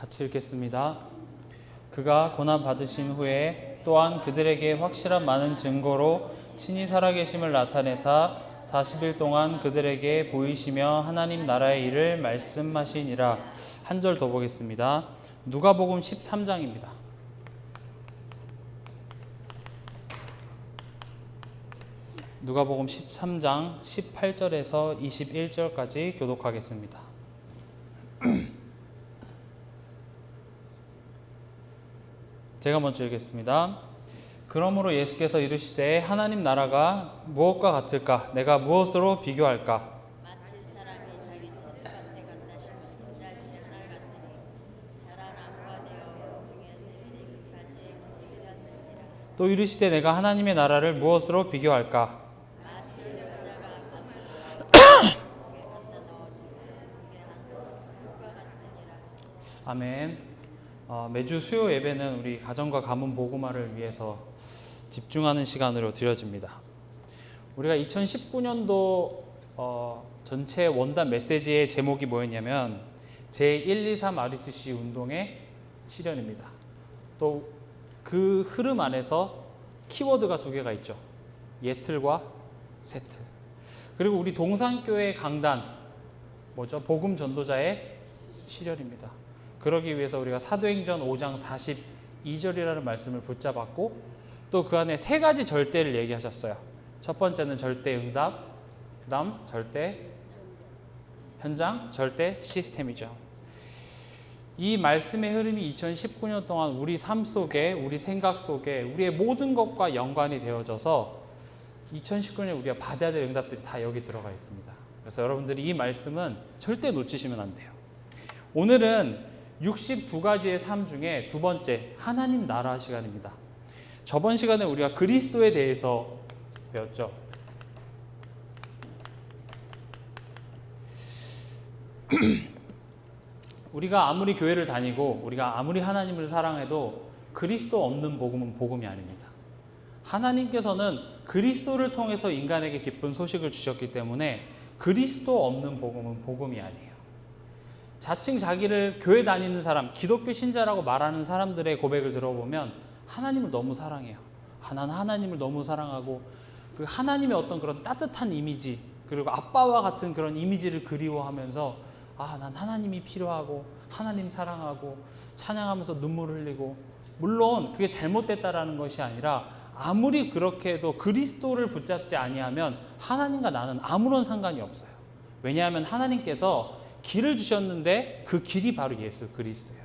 같이 읽겠습니다. 그가 고난 받으신 후에 또한 그들에게 확실한 많은 증거로 친히 살아계심을 나타내사 40일 동안 그들에게 보이시며 하나님 나라의 일을 말씀하시니라. 한 절 더 보겠습니다. 누가복음 13장입니다. 누가복음 13장 18절에서 21절까지 교독하겠습니다. 제가 먼저 읽겠습니다. 그러므로 예수께서 이르시되 하나님 나라가 무엇과 같을까? 내가 무엇으로 비교할까? 마치 사람이 자기 채소밭에 갔다 심은 흰자리를 날 같으니 자란 나무가 되어 중에서 이르기까지 거두렸느니라. 또 이르시되 내가 하나님의 나라를 무엇으로 비교할까? 마치 여자가 가스를 목에 갖다 넣어주고 그게 한 물과 같으니라. 아멘. 매주 수요 예배는 우리 가정과 가문 복음화를 위해서 집중하는 시간으로 드려집니다. 우리가 2019년도 전체 원단 메시지의 제목이 뭐였냐면 제123 RUTC 운동의 실현입니다. 또 그 흐름 안에서 키워드가 두 개가 있죠. 예틀과 세틀. 그리고 우리 동산교회 강단 뭐죠? 복음 전도자의 실현입니다. 그러기 위해서 우리가 사도행전 5장 42절이라는 말씀을 붙잡았고 또 그 안에 세 가지 절대를 얘기하셨어요. 첫 번째는 절대 응답, 그 다음 절대 현장, 절대 시스템이죠. 이 말씀의 흐름이 2019년 동안 우리 삶 속에, 우리 생각 속에 우리의 모든 것과 연관이 되어져서 2019년에 우리가 받아야 될 응답들이 다 여기 들어가 있습니다. 그래서 여러분들이 이 말씀은 절대 놓치시면 안 돼요. 오늘은 62가지의 삶 중에 두 번째, 하나님 나라 시간입니다. 저번 시간에 우리가 그리스도에 대해서 배웠죠. 우리가 아무리 교회를 다니고 우리가 아무리 하나님을 사랑해도 그리스도 없는 복음은 복음이 아닙니다. 하나님께서는 그리스도를 통해서 인간에게 기쁜 소식을 주셨기 때문에 그리스도 없는 복음은 복음이 아니에요. 자칭 자기를 교회 다니는 사람, 기독교 신자라고 말하는 사람들의 고백을 들어보면 하나님을 너무 사랑해요. 나는 하나님을 너무 사랑하고 그 하나님의 어떤 그런 따뜻한 이미지, 그리고 아빠와 같은 그런 이미지를 그리워하면서 난 하나님이 필요하고 하나님 사랑하고 찬양하면서 눈물 흘리고, 물론 그게 잘못됐다라는 것이 아니라 아무리 그렇게 해도 그리스도를 붙잡지 아니하면 하나님과 나는 아무런 상관이 없어요. 왜냐하면 하나님께서 길을 주셨는데 그 길이 바로 예수 그리스도예요.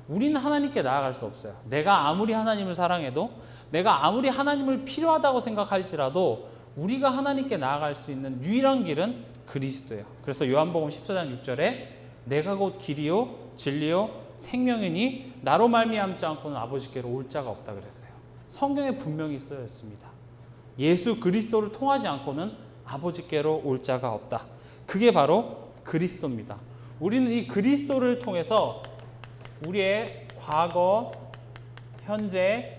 우리는 하나님께 나아갈 수 없어요. 내가 아무리 하나님을 사랑해도, 내가 아무리 하나님을 필요하다고 생각할지라도 우리가 하나님께 나아갈 수 있는 유일한 길은 그리스도예요. 그래서 요한복음 14장 6절에 내가 곧 길이요 진리요 생명이니 나로 말미암지 않고는 아버지께로 올 자가 없다 그랬어요. 성경에 분명히 쓰여 있습니다. 예수 그리스도를 통하지 않고는 아버지께로 올 자가 없다. 그게 바로 그리스도입니다. 우리는 이 그리스도를 통해서 우리의 과거, 현재,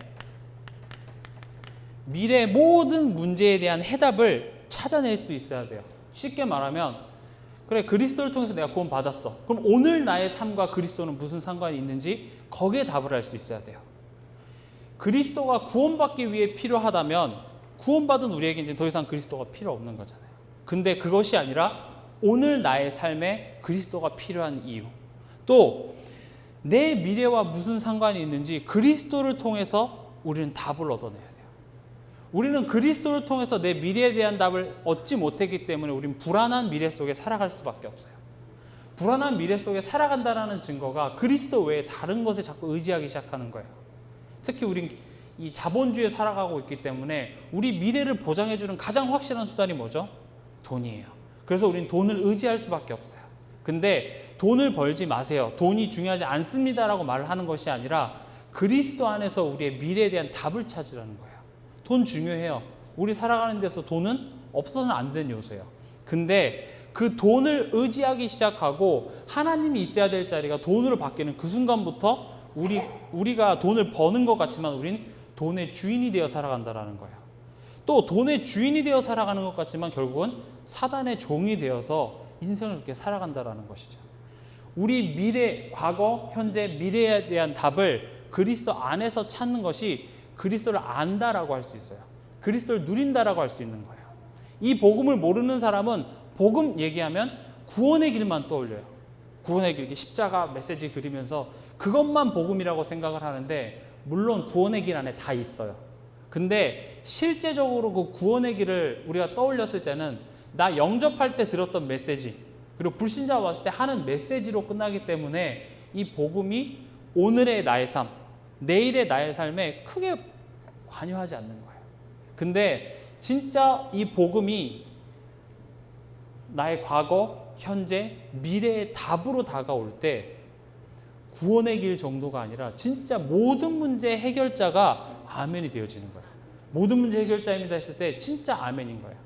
미래 모든 문제에 대한 해답을 찾아낼 수 있어야 돼요. 쉽게 말하면 그래, 그리스도를 통해서 내가 구원 받았어. 그럼 오늘 나의 삶과 그리스도는 무슨 상관이 있는지 거기에 답을 할 수 있어야 돼요. 그리스도가 구원받기 위해 필요하다면 구원받은 우리에게 이제 더 이상 그리스도가 필요 없는 거잖아요. 근데 그것이 아니라 오늘 나의 삶에 그리스도가 필요한 이유, 또 내 미래와 무슨 상관이 있는지 그리스도를 통해서 우리는 답을 얻어내야 돼요. 우리는 그리스도를 통해서 내 미래에 대한 답을 얻지 못했기 때문에 우리는 불안한 미래 속에 살아갈 수밖에 없어요. 불안한 미래 속에 살아간다는 증거가 그리스도 외에 다른 것에 자꾸 의지하기 시작하는 거예요. 특히 우린 이 자본주의에 살아가고 있기 때문에 우리 미래를 보장해주는 가장 확실한 수단이 뭐죠? 돈이에요. 그래서 우린 돈을 의지할 수밖에 없어요. 근데 돈을 벌지 마세요. 돈이 중요하지 않습니다라고 말을 하는 것이 아니라 그리스도 안에서 우리의 미래에 대한 답을 찾으라는 거예요. 돈 중요해요. 우리 살아가는 데서 돈은 없어서는 안 되는 요소예요. 근데 그 돈을 의지하기 시작하고 하나님이 있어야 될 자리가 돈으로 바뀌는 그 순간부터 우리가 돈을 버는 것 같지만 우린 돈의 주인이 되어 살아간다는 거예요. 또 돈의 주인이 되어 살아가는 것 같지만 결국은 사단의 종이 되어서 인생을 그렇게 살아간다는 것이죠. 우리 미래, 과거, 현재, 미래에 대한 답을 그리스도 안에서 찾는 것이 그리스도를 안다라고 할 수 있어요. 그리스도를 누린다라고 할 수 있는 거예요. 이 복음을 모르는 사람은 복음 얘기하면 구원의 길만 떠올려요. 구원의 길, 십자가 메시지 그리면서 그것만 복음이라고 생각을 하는데, 물론 구원의 길 안에 다 있어요. 근데 실제적으로 그 구원의 길을 우리가 떠올렸을 때는 나 영접할 때 들었던 메시지, 그리고 불신자 왔을 때 하는 메시지로 끝나기 때문에 이 복음이 오늘의 나의 삶, 내일의 나의 삶에 크게 관여하지 않는 거예요. 근데 진짜 이 복음이 나의 과거, 현재, 미래의 답으로 다가올 때 구원의 길 정도가 아니라 진짜 모든 문제의 해결자가 아멘이 되어지는 거예요. 모든 문제 해결자입니다 했을 때 진짜 아멘인 거예요.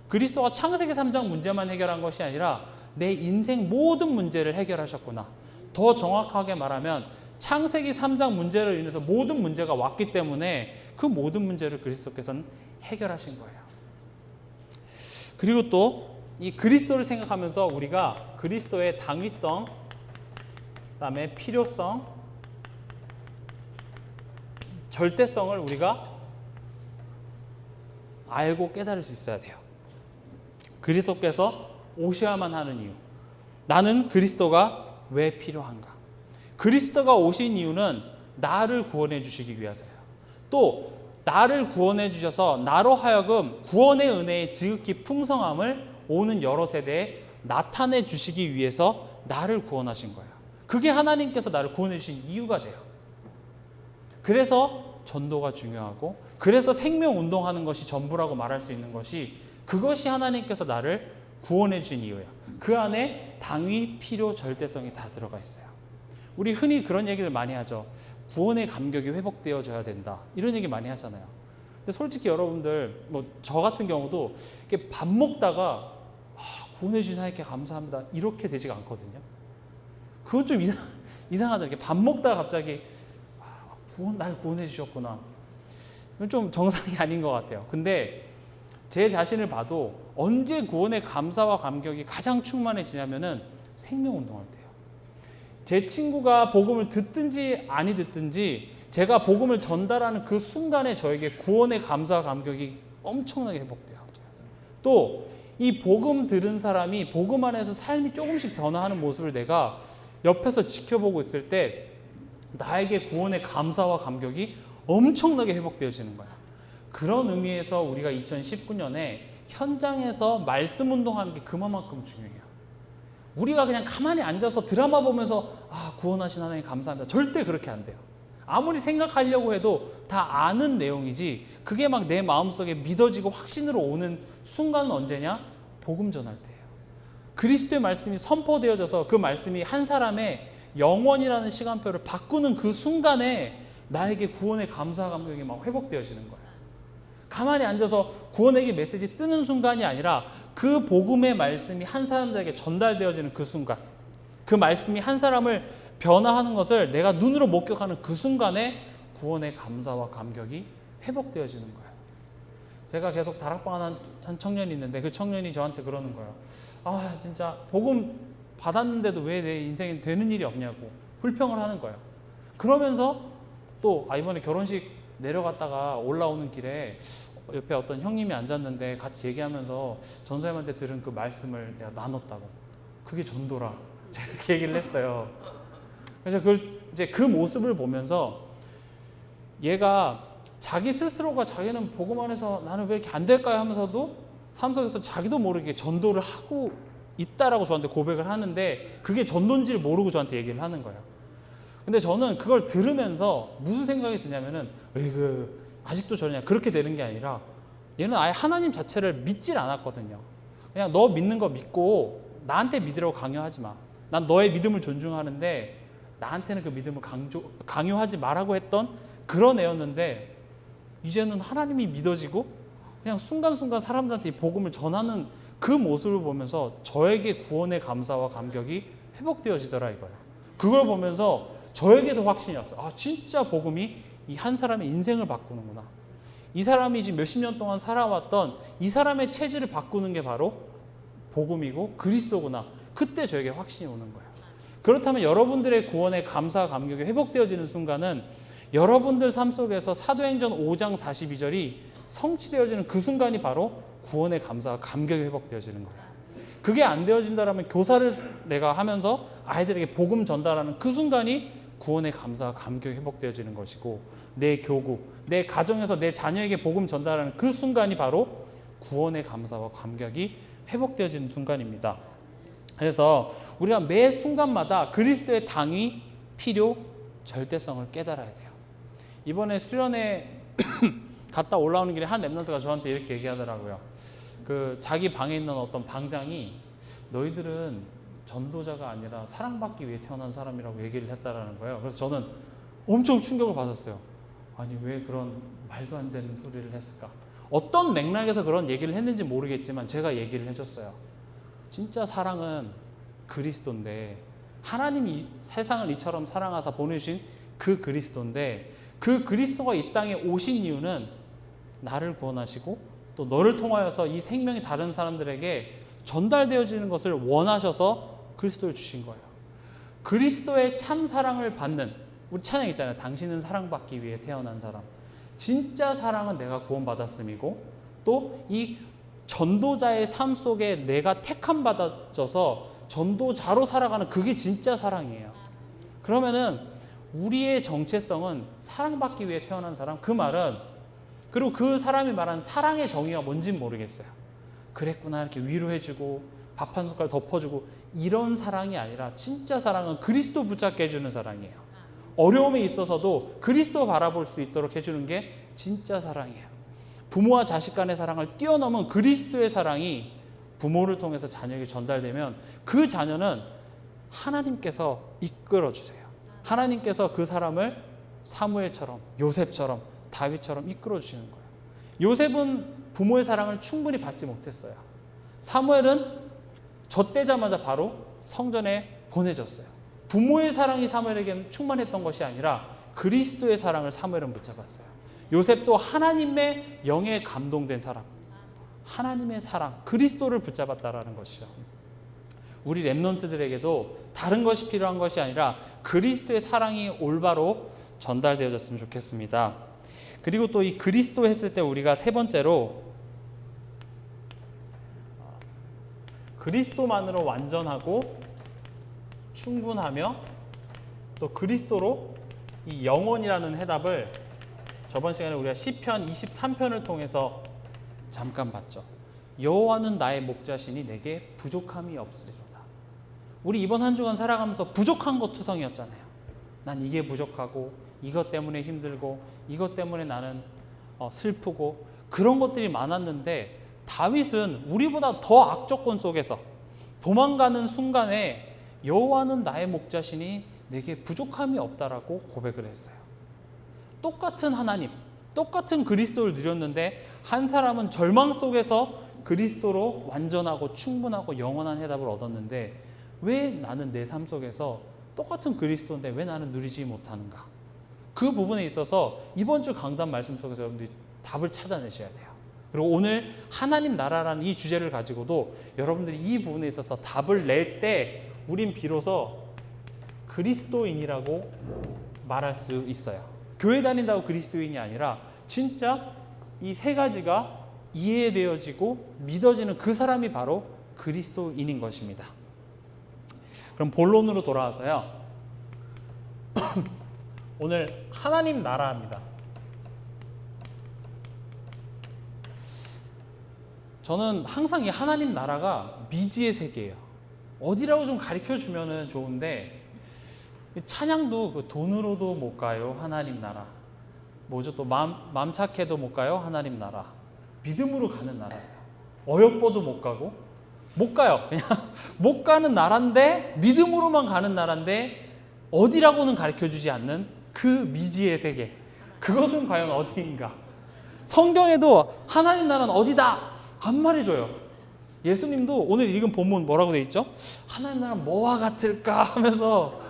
그리스도가 창세기 3장 문제만 해결한 것이 아니라 내 인생 모든 문제를 해결하셨구나. 더 정확하게 말하면 창세기 3장 문제로 인해서 모든 문제가 왔기 때문에 그 모든 문제를 그리스도께서는 해결하신 거예요. 그리고 또 이 그리스도를 생각하면서 우리가 그리스도의 당위성, 그다음에 필요성, 절대성을 우리가 알고 깨달을 수 있어야 돼요. 그리스도께서 오셔야만 하는 이유. 나는 그리스도가 왜 필요한가? 그리스도가 오신 이유는 나를 구원해 주시기 위해서예요. 또 나를 구원해 주셔서 나로 하여금 구원의 은혜의 지극히 풍성함을 오는 여러 세대에 나타내 주시기 위해서 나를 구원하신 거예요. 그게 하나님께서 나를 구원해 주신 이유가 돼요. 그래서 전도가 중요하고, 그래서 생명운동하는 것이 전부라고 말할 수 있는 것이, 그것이 하나님께서 나를 구원해 주신 이유예요. 그 안에 당위, 필요, 절대성이 다 들어가 있어요. 우리 흔히 그런 얘기를 많이 하죠. 구원의 감격이 회복되어져야 된다, 이런 얘기 많이 하잖아요. 근데 솔직히 여러분들, 뭐 저 같은 경우도 이렇게 밥 먹다가 구원해 주신 하나님께 감사합니다, 이렇게 되지가 않거든요. 그건 좀 이상하죠. 이렇게 밥 먹다가 갑자기 날 구원해 주셨구나. 이건 좀 정상이 아닌 것 같아요. 근데 제 자신을 봐도 언제 구원의 감사와 감격이 가장 충만해지냐면은 생명운동할 때요. 제 친구가 복음을 듣든지 아니 듣든지 제가 복음을 전달하는 그 순간에 저에게 구원의 감사와 감격이 엄청나게 회복돼요. 또 이 복음 들은 사람이 복음 안에서 삶이 조금씩 변화하는 모습을 내가 옆에서 지켜보고 있을 때 나에게 구원의 감사와 감격이 엄청나게 회복되어지는 거야. 그런 의미에서 우리가 2019년에 현장에서 말씀 운동하는 게 그만큼 중요해요. 우리가 그냥 가만히 앉아서 드라마 보면서 구원하신 하나님 감사합니다, 절대 그렇게 안 돼요. 아무리 생각하려고 해도 다 아는 내용이지, 그게 막 내 마음속에 믿어지고 확신으로 오는 순간은 언제냐? 복음 전할 때예요. 그리스도의 말씀이 선포되어져서 그 말씀이 한 사람의 영원이라는 시간표를 바꾸는 그 순간에 나에게 구원의 감사 감격이 막 회복되어지는 거예요. 가만히 앉아서 구원의 메시지 쓰는 순간이 아니라 그 복음의 말씀이 한 사람들에게 전달되어지는 그 순간, 그 말씀이 한 사람을 변화하는 것을 내가 눈으로 목격하는 그 순간에 구원의 감사와 감격이 회복되어지는 거예요. 제가 계속 다락방 한 청년이 있는데 그 청년이 저한테 그러는 거예요. 진짜 복음 받았는데도 왜 내 인생에 되는 일이 없냐고 불평을 하는 거예요. 그러면서 또 이번에 결혼식 내려갔다가 올라오는 길에 옆에 어떤 형님이 앉았는데 같이 얘기하면서 전사님한테 들은 그 말씀을 내가 나눴다고. 그게 전도라. 제가 그렇게 얘기를 했어요. 그래서 그 모습을 보면서 얘가 자기 스스로가 자기는 복음 안에서 나는 왜 이렇게 안 될까요 하면서도 삶 속에서 자기도 모르게 전도를 하고 있다라고 저한테 고백을 하는데, 그게 전도인지를 모르고 저한테 얘기를 하는 거예요. 근데 저는 그걸 들으면서 무슨 생각이 드냐면은, 아직도 저러냐, 그렇게 되는 게 아니라 얘는 아예 하나님 자체를 믿질 않았거든요. 그냥 너 믿는 거 믿고 나한테 믿으라고 강요하지 마. 난 너의 믿음을 존중하는데 나한테는 그 믿음을 강요하지 말라고 했던 그런 애였는데, 이제는 하나님이 믿어지고 그냥 순간순간 사람들한테 이 복음을 전하는 그 모습을 보면서 저에게 구원의 감사와 감격이 회복되어지더라 이거예요. 그걸 보면서 저에게도 확신이 왔어요. 진짜 복음이 이 한 사람의 인생을 바꾸는구나. 이 사람이 지금 몇십 년 동안 살아왔던 이 사람의 체질을 바꾸는 게 바로 복음이고 그리스도구나. 그때 저에게 확신이 오는 거예요. 그렇다면 여러분들의 구원의 감사와 감격이 회복되어지는 순간은 여러분들 삶 속에서 사도행전 5장 42절이 성취되어지는 그 순간이 바로 구원의 감사와 감격이 회복되어지는 거예요. 그게 안 되어진다면 교사를 내가 하면서 아이들에게 복음 전달하는 그 순간이 구원의 감사와 감격이 회복되어지는 것이고, 내 교구, 내 가정에서 내 자녀에게 복음 전달하는 그 순간이 바로 구원의 감사와 감격이 회복되어지는 순간입니다. 그래서 우리가 매 순간마다 그리스도의 당위, 필요, 절대성을 깨달아야 돼요. 이번에 수련회 갔다 올라오는 길에 한 랩런트가 저한테 이렇게 얘기하더라고요. 자기 방에 있는 어떤 방장이 너희들은 전도자가 아니라 사랑받기 위해 태어난 사람이라고 얘기를 했다라는 거예요. 그래서 저는 엄청 충격을 받았어요. 아니, 왜 그런 말도 안 되는 소리를 했을까? 어떤 맥락에서 그런 얘기를 했는지 모르겠지만 제가 얘기를 해줬어요. 진짜 사랑은 그리스도인데, 하나님이 세상을 이처럼 사랑하사 보내주신 그 그리스도인데, 그 그리스도가 이 땅에 오신 이유는 나를 구원하시고 또 너를 통하여서 이 생명이 다른 사람들에게 전달되어지는 것을 원하셔서 그리스도를 주신 거예요. 그리스도의 참 사랑을 받는, 우리 찬양 있잖아요. 당신은 사랑받기 위해 태어난 사람. 진짜 사랑은 내가 구원받았음이고, 또 이 전도자의 삶 속에 내가 택함 받아져서 전도자로 살아가는, 그게 진짜 사랑이에요. 그러면은 우리의 정체성은 사랑받기 위해 태어난 사람, 그 말은, 그리고 그 사람이 말한 사랑의 정의가 뭔진 모르겠어요. 그랬구나 이렇게 위로해주고 밥 한 숟갈 덮어주고 이런 사랑이 아니라, 진짜 사랑은 그리스도 붙잡게 해주는 사랑이에요. 어려움에 있어서도 그리스도 바라볼 수 있도록 해주는 게 진짜 사랑이에요. 부모와 자식 간의 사랑을 뛰어넘은 그리스도의 사랑이 부모를 통해서 자녀에게 전달되면 그 자녀는 하나님께서 이끌어주세요. 하나님께서 그 사람을 사무엘처럼, 요셉처럼, 다윗처럼 이끌어주시는 거예요. 요셉은 부모의 사랑을 충분히 받지 못했어요. 사무엘은 젖되자마자 바로 성전에 보내졌어요. 부모의 사랑이 사무엘에게는 충만했던 것이 아니라 그리스도의 사랑을 사무엘은 붙잡았어요. 요셉도 하나님의 영에 감동된 사람, 하나님의 사랑, 그리스도를 붙잡았다라는 것이죠. 우리 랩런트들에게도 다른 것이 필요한 것이 아니라 그리스도의 사랑이 올바로 전달되어졌으면 좋겠습니다. 그리고 또 이 그리스도 했을 때 우리가 세 번째로, 그리스도만으로 완전하고 충분하며 또 그리스도로 이 영원이라는 해답을 저번 시간에 우리가 시편 23편을 통해서 잠깐 봤죠. 여호와는 나의 목자시니 내게 부족함이 없으리로다. 우리 이번 한 주간 살아가면서 부족한 것 투성이었잖아요. 난 이게 부족하고 이것 때문에 힘들고 이것 때문에 나는 슬프고 그런 것들이 많았는데, 다윗은 우리보다 더 악조건 속에서 도망가는 순간에 여호와는 나의 목자시니 내게 부족함이 없다라고 고백을 했어요. 똑같은 하나님, 똑같은 그리스도를 누렸는데 한 사람은 절망 속에서 그리스도로 완전하고 충분하고 영원한 해답을 얻었는데, 왜 나는 내 삶 속에서 똑같은 그리스도인데 왜 나는 누리지 못하는가? 그 부분에 있어서 이번 주 강단 말씀 속에서 여러분들이 답을 찾아내셔야 돼요. 그리고 오늘 하나님 나라라는 이 주제를 가지고도 여러분들이 이 부분에 있어서 답을 낼 때 우린 비로소 그리스도인이라고 말할 수 있어요. 교회 다닌다고 그리스도인이 아니라 진짜 이 세 가지가 이해되어지고 믿어지는 그 사람이 바로 그리스도인인 것입니다. 그럼 본론으로 돌아와서요. 오늘 하나님 나라입니다. 저는 항상 이 하나님 나라가 미지의 세계예요. 어디라고 좀 가르쳐 주면은 좋은데, 찬양도 그 돈으로도 못 가요 하나님 나라, 뭐죠 또 마음 착해도 못 가요 하나님 나라, 믿음으로 가는 나라예요. 어여뻐도 못 가고 못 가요. 그냥 못 가는 나라인데, 믿음으로만 가는 나라인데 어디라고는 가르쳐 주지 않는 그 미지의 세계, 그것은 과연 어디인가? 성경에도 하나님 나라는 어디다 안 말해줘요. 예수님도 오늘 읽은 본문 뭐라고 돼 있죠? 하나님 나라는 뭐와 같을까 하면서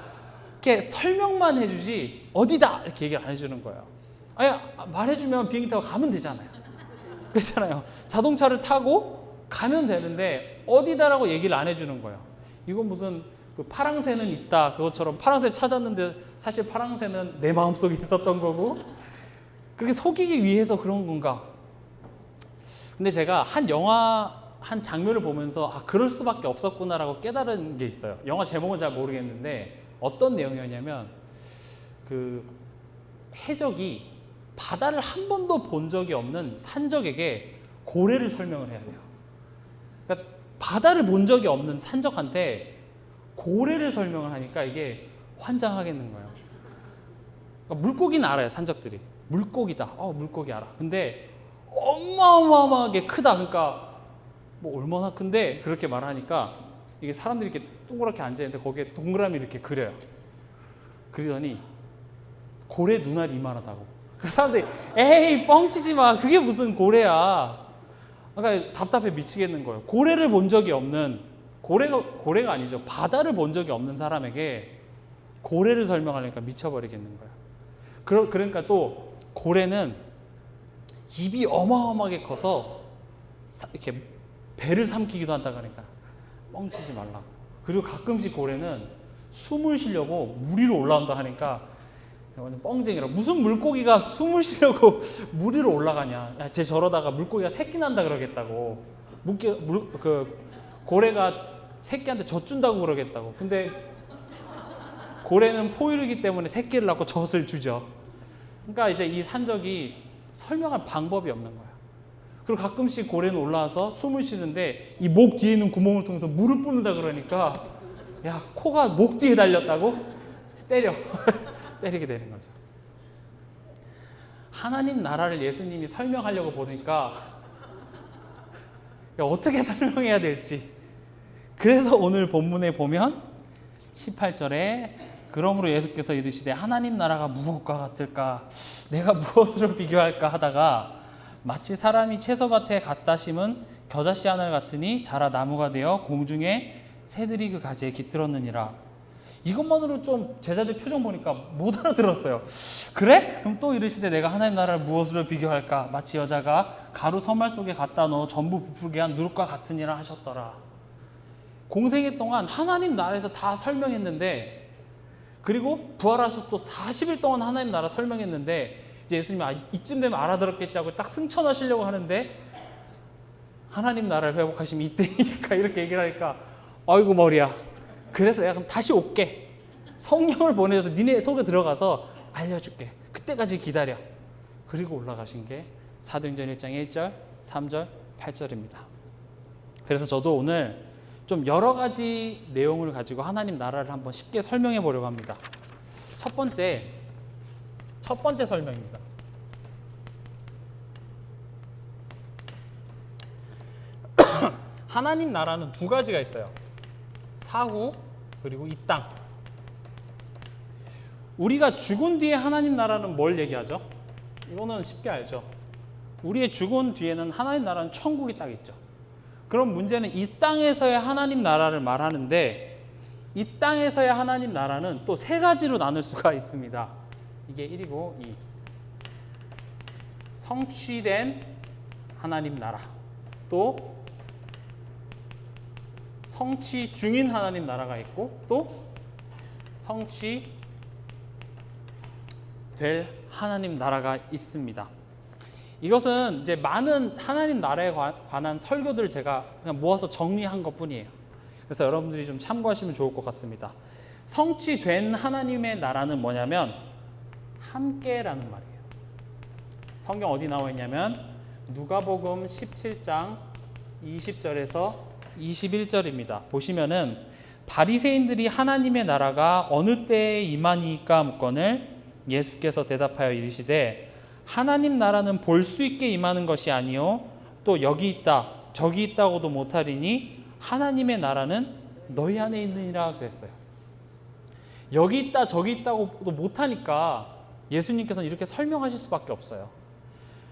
이렇게 설명만 해주지 어디다 이렇게 얘기를 안 해주는 거예요. 아니, 말해주면 비행기 타고 가면 되잖아요. 그렇잖아요. 자동차를 타고 가면 되는데 어디다라고 얘기를 안 해주는 거예요. 이건 무슨 그 파랑새는 있다 그것처럼 파랑새 찾았는데 사실 파랑새는 내 마음속에 있었던 거고 그렇게 속이기 위해서 그런 건가? 근데 제가 한 영화 한 장면을 보면서 그럴 수밖에 없었구나라고 깨달은 게 있어요. 영화 제목은 잘 모르겠는데 어떤 내용이었냐면 그 해적이 바다를 한 번도 본 적이 없는 산적에게 고래를 설명을 해야 돼요. 그러니까 바다를 본 적이 없는 산적한테 고래를 설명을 하니까 이게 환장하겠는 거예요. 그러니까 물고기는 알아요, 산적들이. 물고기다. 물고기 알아. 근데 어마어마하게 크다. 그러니까 뭐 얼마나 큰데 그렇게 말하니까 이게 사람들이 이렇게 동그랗게 앉아 있는데 거기에 동그라미 이렇게 그려요. 그리더니 고래 눈알이 이만하다고. 그 사람들이 에이 뻥치지 마. 그게 무슨 고래야. 그러니까 답답해 미치겠는 거예요. 고래를 본 적이 없는 고래가 아니죠. 바다를 본 적이 없는 사람에게 고래를 설명하려니까 미쳐버리겠는 거예요. 그러니까 또 고래는 입이 어마어마하게 커서 이렇게 배를 삼키기도 한다 그러니까 뻥치지 말라고. 그리고 가끔씩 고래는 숨을 쉬려고 물 위로 올라온다 하니까 완전 뻥쟁이라. 무슨 물고기가 숨을 쉬려고 물 위로 올라가냐. 야, 쟤 저러다가 물고기가 새끼 난다 그러겠다고. 고래가 새끼한테 젖준다고 그러겠다고. 근데 고래는 포유류이기 때문에 새끼를 낳고 젖을 주죠. 그러니까 이제 이 산적이 설명할 방법이 없는 거야. 그리고 가끔씩 고래는 올라와서 숨을 쉬는데 이 목 뒤에 있는 구멍을 통해서 물을 뿜는다 그러니까 야, 코가 목 뒤에 달렸다고? 때려. 때리게 되는 거죠. 하나님 나라를 예수님이 설명하려고 보니까 어떻게 설명해야 될지. 그래서 오늘 본문에 보면 18절에 그러므로 예수께서 이르시되 하나님 나라가 무엇과 같을까? 내가 무엇으로 비교할까 하다가 마치 사람이 채소밭에 갖다 심은 겨자씨 하늘 같으니 자라 나무가 되어 공중에 새들이 그 가지에 깃들었느니라. 이것만으로 좀 제자들 표정 보니까 못 알아들었어요. 그래? 그럼 또 이르시되 내가 하나님 나라를 무엇으로 비교할까? 마치 여자가 가루 선말 속에 갖다 넣어 전부 부풀게 한 누룩과 같으니라 하셨더라. 공생애 동안 하나님 나라에서 다 설명했는데, 그리고 부활하셔서 또 40일 동안 하나님 나라 설명했는데 이제 예수님이 이쯤 되면 알아들었겠지 하고 딱 승천하시려고 하는데 하나님 나라를 회복하시면 이때이니까 이렇게 얘기를 하니까 아이고 머리야. 그래서 내가 그럼 다시 올게. 성령을 보내서 니네 속에 들어가서 알려줄게. 그때까지 기다려. 그리고 올라가신 게 사도행전 1장 1절, 3절, 8절입니다. 그래서 저도 오늘 좀 여러 가지 내용을 가지고 하나님 나라를 한번 쉽게 설명해 보려고 합니다. 첫 번째 설명입니다. 하나님 나라는 두 가지가 있어요. 사후 그리고 이 땅. 우리가 죽은 뒤에 하나님 나라는 뭘 얘기하죠? 이거는 쉽게 알죠. 우리의 죽은 뒤에는 하나님 나라는 천국이 딱 있죠. 그럼 문제는 이 땅에서의 하나님 나라를 말하는데 이 땅에서의 하나님 나라는 또 세 가지로 나눌 수가 있습니다. 이게 1이고 2. 성취된 하나님 나라, 또 성취 중인 하나님 나라가 있고 또 성취될 하나님 나라가 있습니다. 이것은 이제 많은 하나님 나라에 관한 설교들을 제가 그냥 모아서 정리한 것뿐이에요. 그래서 여러분들이 좀 참고하시면 좋을 것 같습니다. 성취된 하나님의 나라는 뭐냐면 함께라는 말이에요. 성경 어디 나와 있냐면 누가복음 17장 20절에서 21절입니다. 보시면은 바리새인들이 하나님의 나라가 어느 때에 임하니까 묻거늘 예수께서 대답하여 이르시되 하나님 나라는 볼 수 있게 임하는 것이 아니요 또 여기 있다 저기 있다고도 못하리니 하나님의 나라는 너희 안에 있느니라 그랬어요. 여기 있다 저기 있다고도 못하니까 예수님께서는 이렇게 설명하실 수밖에 없어요.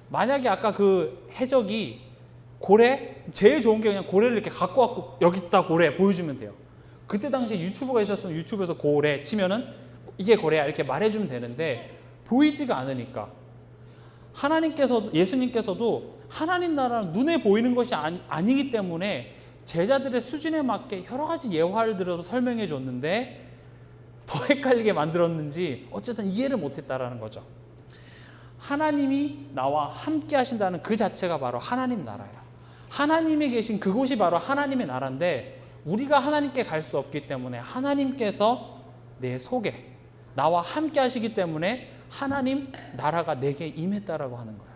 만약에 아까 그 해적이 고래, 제일 좋은 게 그냥 고래를 이렇게 갖고 왔고 여기 있다 고래 보여주면 돼요. 그때 당시에 유튜브가 있었으면 유튜브에서 고래 치면은 이게 고래야 이렇게 말해주면 되는데 보이지가 않으니까 예수님께서도 하나님 나라는 눈에 보이는 것이 아니기 때문에 제자들의 수준에 맞게 여러 가지 예화를 들어서 설명해 줬는데 더 헷갈리게 만들었는지 어쨌든 이해를 못했다라는 거죠. 하나님이 나와 함께 하신다는 그 자체가 바로 하나님 나라예요. 하나님이 계신 그곳이 바로 하나님의 나라인데 우리가 하나님께 갈 수 없기 때문에 하나님께서 내 속에 나와 함께 하시기 때문에 하나님 나라가 내게 임했다라고 하는 거예요.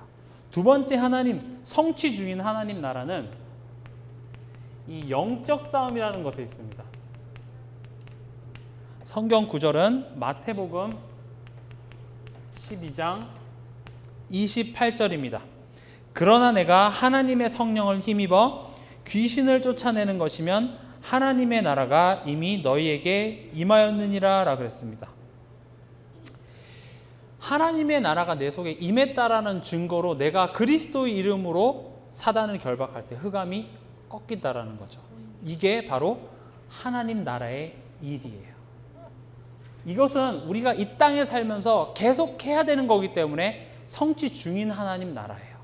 두 번째 하나님, 성취 중인 하나님 나라는 이 영적 싸움이라는 것에 있습니다. 성경 구절은 마태복음 12장 28절입니다. 그러나 내가 하나님의 성령을 힘입어 귀신을 쫓아내는 것이면 하나님의 나라가 이미 너희에게 임하였느니라 라 그랬습니다. 하나님의 나라가 내 속에 임했다라는 증거로 내가 그리스도의 이름으로 사단을 결박할 때 흑암이 꺾인다라는 거죠. 이게 바로 하나님 나라의 일이에요. 이것은 우리가 이 땅에 살면서 계속 해야 되는 거기 때문에 성취 중인 하나님 나라예요.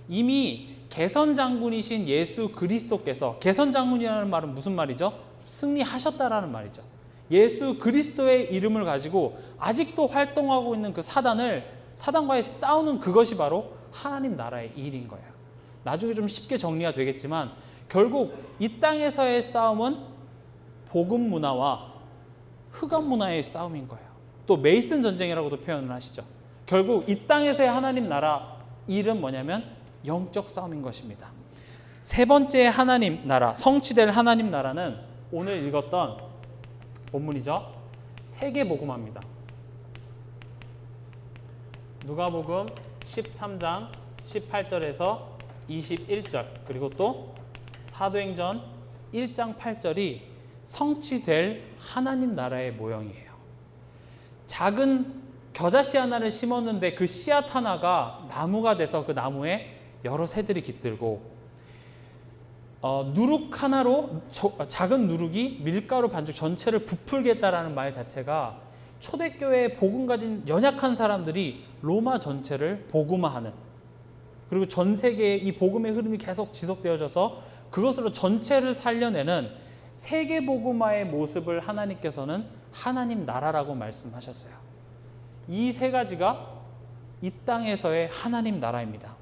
이미 개선장군이신 예수 그리스도께서, 개선장군이라는 말은 무슨 말이죠? 승리하셨다라는 말이죠. 예수 그리스도의 이름을 가지고 아직도 활동하고 있는 그 사단과의 싸우는 그것이 바로 하나님 나라의 일인 거예요. 나중에 좀 쉽게 정리가 되겠지만 결국 이 땅에서의 싸움은 복음 문화와 흑암 문화의 싸움인 거예요. 또 메이슨 전쟁이라고도 표현을 하시죠. 결국 이 땅에서의 하나님 나라 일은 뭐냐면 영적 싸움인 것입니다. 세 번째 하나님 나라, 성취될 하나님 나라는 오늘 읽었던 본문이죠. 세계복음화입니다. 누가복음 13장 18절에서 21절 그리고 또 사도행전 1장 8절이 성취될 하나님 나라의 모형이에요. 작은 겨자씨 하나를 심었는데 그 씨앗 하나가 나무가 돼서 그 나무에 여러 새들이 깃들고 누룩 하나로 작은 누룩이 밀가루 반죽 전체를 부풀겠다라는 말 자체가 초대교회에 복음 가진 연약한 사람들이 로마 전체를 복음화하는, 그리고 전 세계에 이 복음의 흐름이 계속 지속되어져서 그것으로 전체를 살려내는 세계 복음화의 모습을 하나님께서는 하나님 나라라고 말씀하셨어요. 이 세 가지가 이 땅에서의 하나님 나라입니다.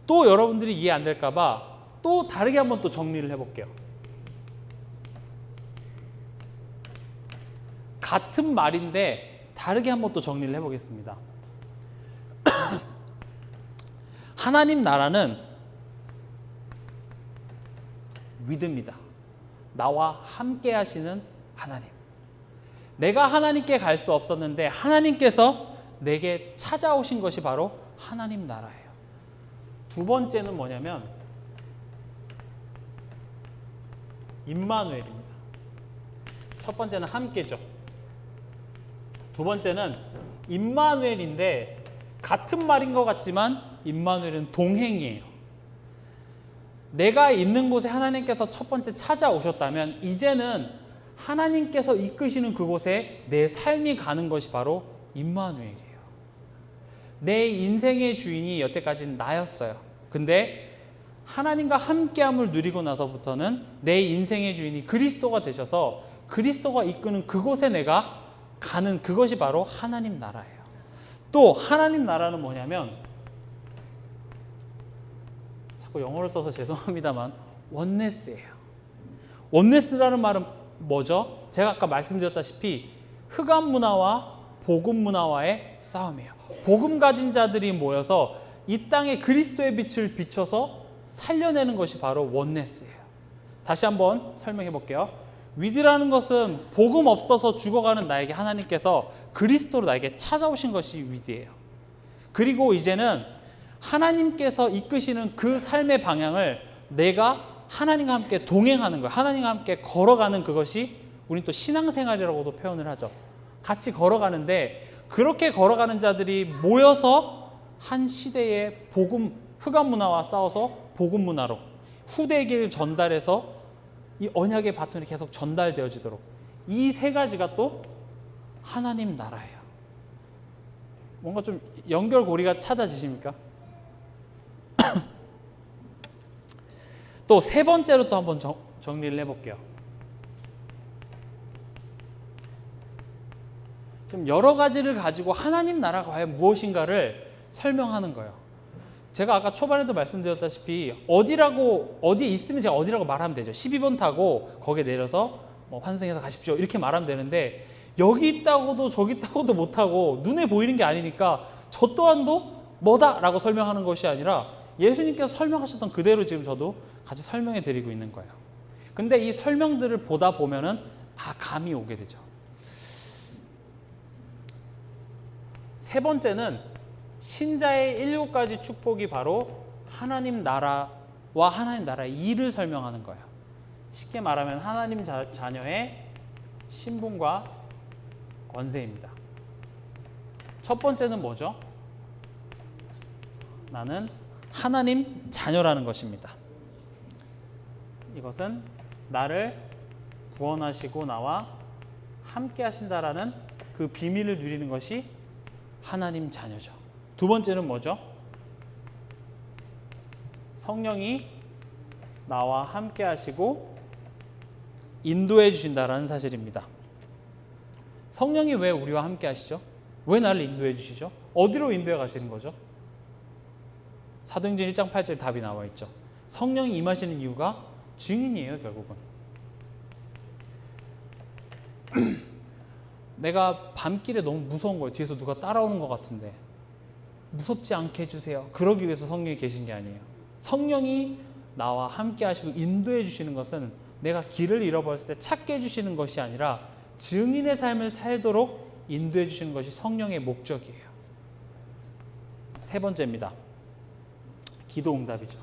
또 여러분들이 이해 안 될까 봐 또 다르게 한번 또 정리를 해볼게요. 같은 말인데 다르게 한번 또 정리를 해보겠습니다. 하나님 나라는 믿음이다. 나와 함께 하시는 하나님. 내가 하나님께 갈 수 없었는데 하나님께서 내게 찾아오신 것이 바로 하나님 나라예요. 두 번째는 뭐냐면 임마누엘입니다. 첫 번째는 함께죠. 두 번째는 임마누엘인데 같은 말인 것 같지만 임마누엘은 동행이에요. 내가 있는 곳에 하나님께서 첫 번째 찾아오셨다면 이제는 하나님께서 이끄시는 그곳에 내 삶이 가는 것이 바로 임마누엘이에요. 내 인생의 주인이 여태까지는 나였어요. 근데 하나님과 함께함을 누리고 나서부터는 내 인생의 주인이 그리스도가 되셔서 그리스도가 이끄는 그곳에 내가 가는 그것이 바로 하나님 나라예요. 또 하나님 나라는 뭐냐면, 자꾸 영어를 써서 죄송합니다만 원네스예요. 원네스라는 말은 뭐죠? 제가 아까 말씀드렸다시피 흑암 문화와 복음 문화와의 싸움이에요. 복음 가진 자들이 모여서 이 땅에 그리스도의 빛을 비춰서 살려내는 것이 바로 원네스예요. 다시 한번 설명해 볼게요. 위드라는 것은 복음 없어서 죽어가는 나에게 하나님께서 그리스도로 나에게 찾아오신 것이 위드예요. 그리고 이제는 하나님께서 이끄시는 그 삶의 방향을 내가 하나님과 함께 동행하는 거예요. 하나님과 함께 걸어가는 그것이 우리 또 신앙생활이라고도 표현을 하죠. 같이 걸어가는데 그렇게 걸어가는 자들이 모여서 한 시대의 복음, 흑암 문화와 싸워서 복음 문화로 후대에게 전달해서 이 언약의 바톤이 계속 전달되어지도록, 이 세 가지가 또 하나님 나라예요. 뭔가 좀 연결고리가 찾아지십니까? 또 세 번째로 또 한번 정리를 해볼게요. 지금 여러 가지를 가지고 하나님 나라가 과연 무엇인가를 설명하는 거예요. 제가 아까 초반에도 말씀드렸다시피 어디에 있으면 제가 어디라고 말하면 되죠. 12번 타고 거기에 내려서 환승해서 가십시오 이렇게 말하면 되는데, 여기 있다고도 저기 있다고도 못하고 눈에 보이는 게 아니니까 저 또한도 뭐다라고 설명하는 것이 아니라 예수님께서 설명하셨던 그대로 지금 저도 같이 설명해 드리고 있는 거예요. 근데 이 설명들을 보다 보면은 감이 오게 되죠. 세 번째는 신자의 7가지 축복이 바로 하나님 나라와 하나님 나라의 일을 설명하는 거예요. 쉽게 말하면 하나님 자녀의 신분과 권세입니다. 첫 번째는 뭐죠? 나는 하나님 자녀라는 것입니다. 이것은 나를 구원하시고 나와 함께 하신다라는 그 비밀을 누리는 것이 하나님 자녀죠. 두 번째는 뭐죠? 성령이 나와 함께 하시고 인도해 주신다라는 사실입니다. 성령이 왜 우리와 함께 하시죠? 왜 나를 인도해 주시죠? 어디로 인도해 가시는 거죠? 사도행전 1장 8절에 답이 나와 있죠. 성령이 임하시는 이유가 증인이에요, 결국은. 내가 밤길에 너무 무서운 거예요. 뒤에서 누가 따라오는 것 같은데 무섭지 않게 해주세요. 그러기 위해서 성령이 계신 게 아니에요. 성령이 나와 함께 하시고 인도해 주시는 것은 내가 길을 잃어버렸을 때 찾게 해주시는 것이 아니라 증인의 삶을 살도록 인도해 주시는 것이 성령의 목적이에요. 세 번째입니다. 기도 응답이죠.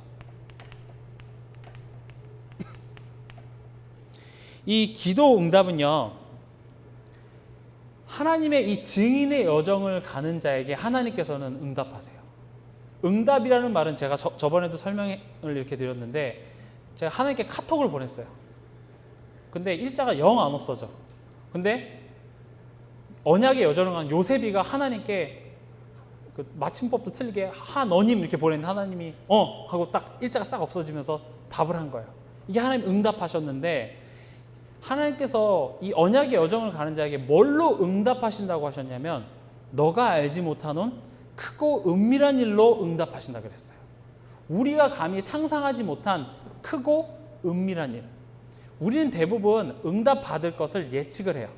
이 기도 응답은요, 하나님의 이 증인의 여정을 가는 자에게 하나님께서는 응답하세요. 응답이라는 말은 제가 저번에도 설명을 이렇게 드렸는데, 제가 하나님께 카톡을 보냈어요. 근데 일자가 영 안 없어져. 근데 언약의 여정을 간 요셉이가 하나님께 그 맞춤법도 틀리게 하너님 이렇게 보냈는데 하나님이 하고 딱 일자가 싹 없어지면서 답을 한 거예요. 이게 하나님 응답하셨는데, 하나님께서 이 언약의 여정을 가는 자에게 뭘로 응답하신다고 하셨냐면 너가 알지 못하는 크고 은밀한 일로 응답하신다 그랬어요. 우리가 감히 상상하지 못한 크고 은밀한 일. 우리는 대부분 응답받을 것을 예측을 해요.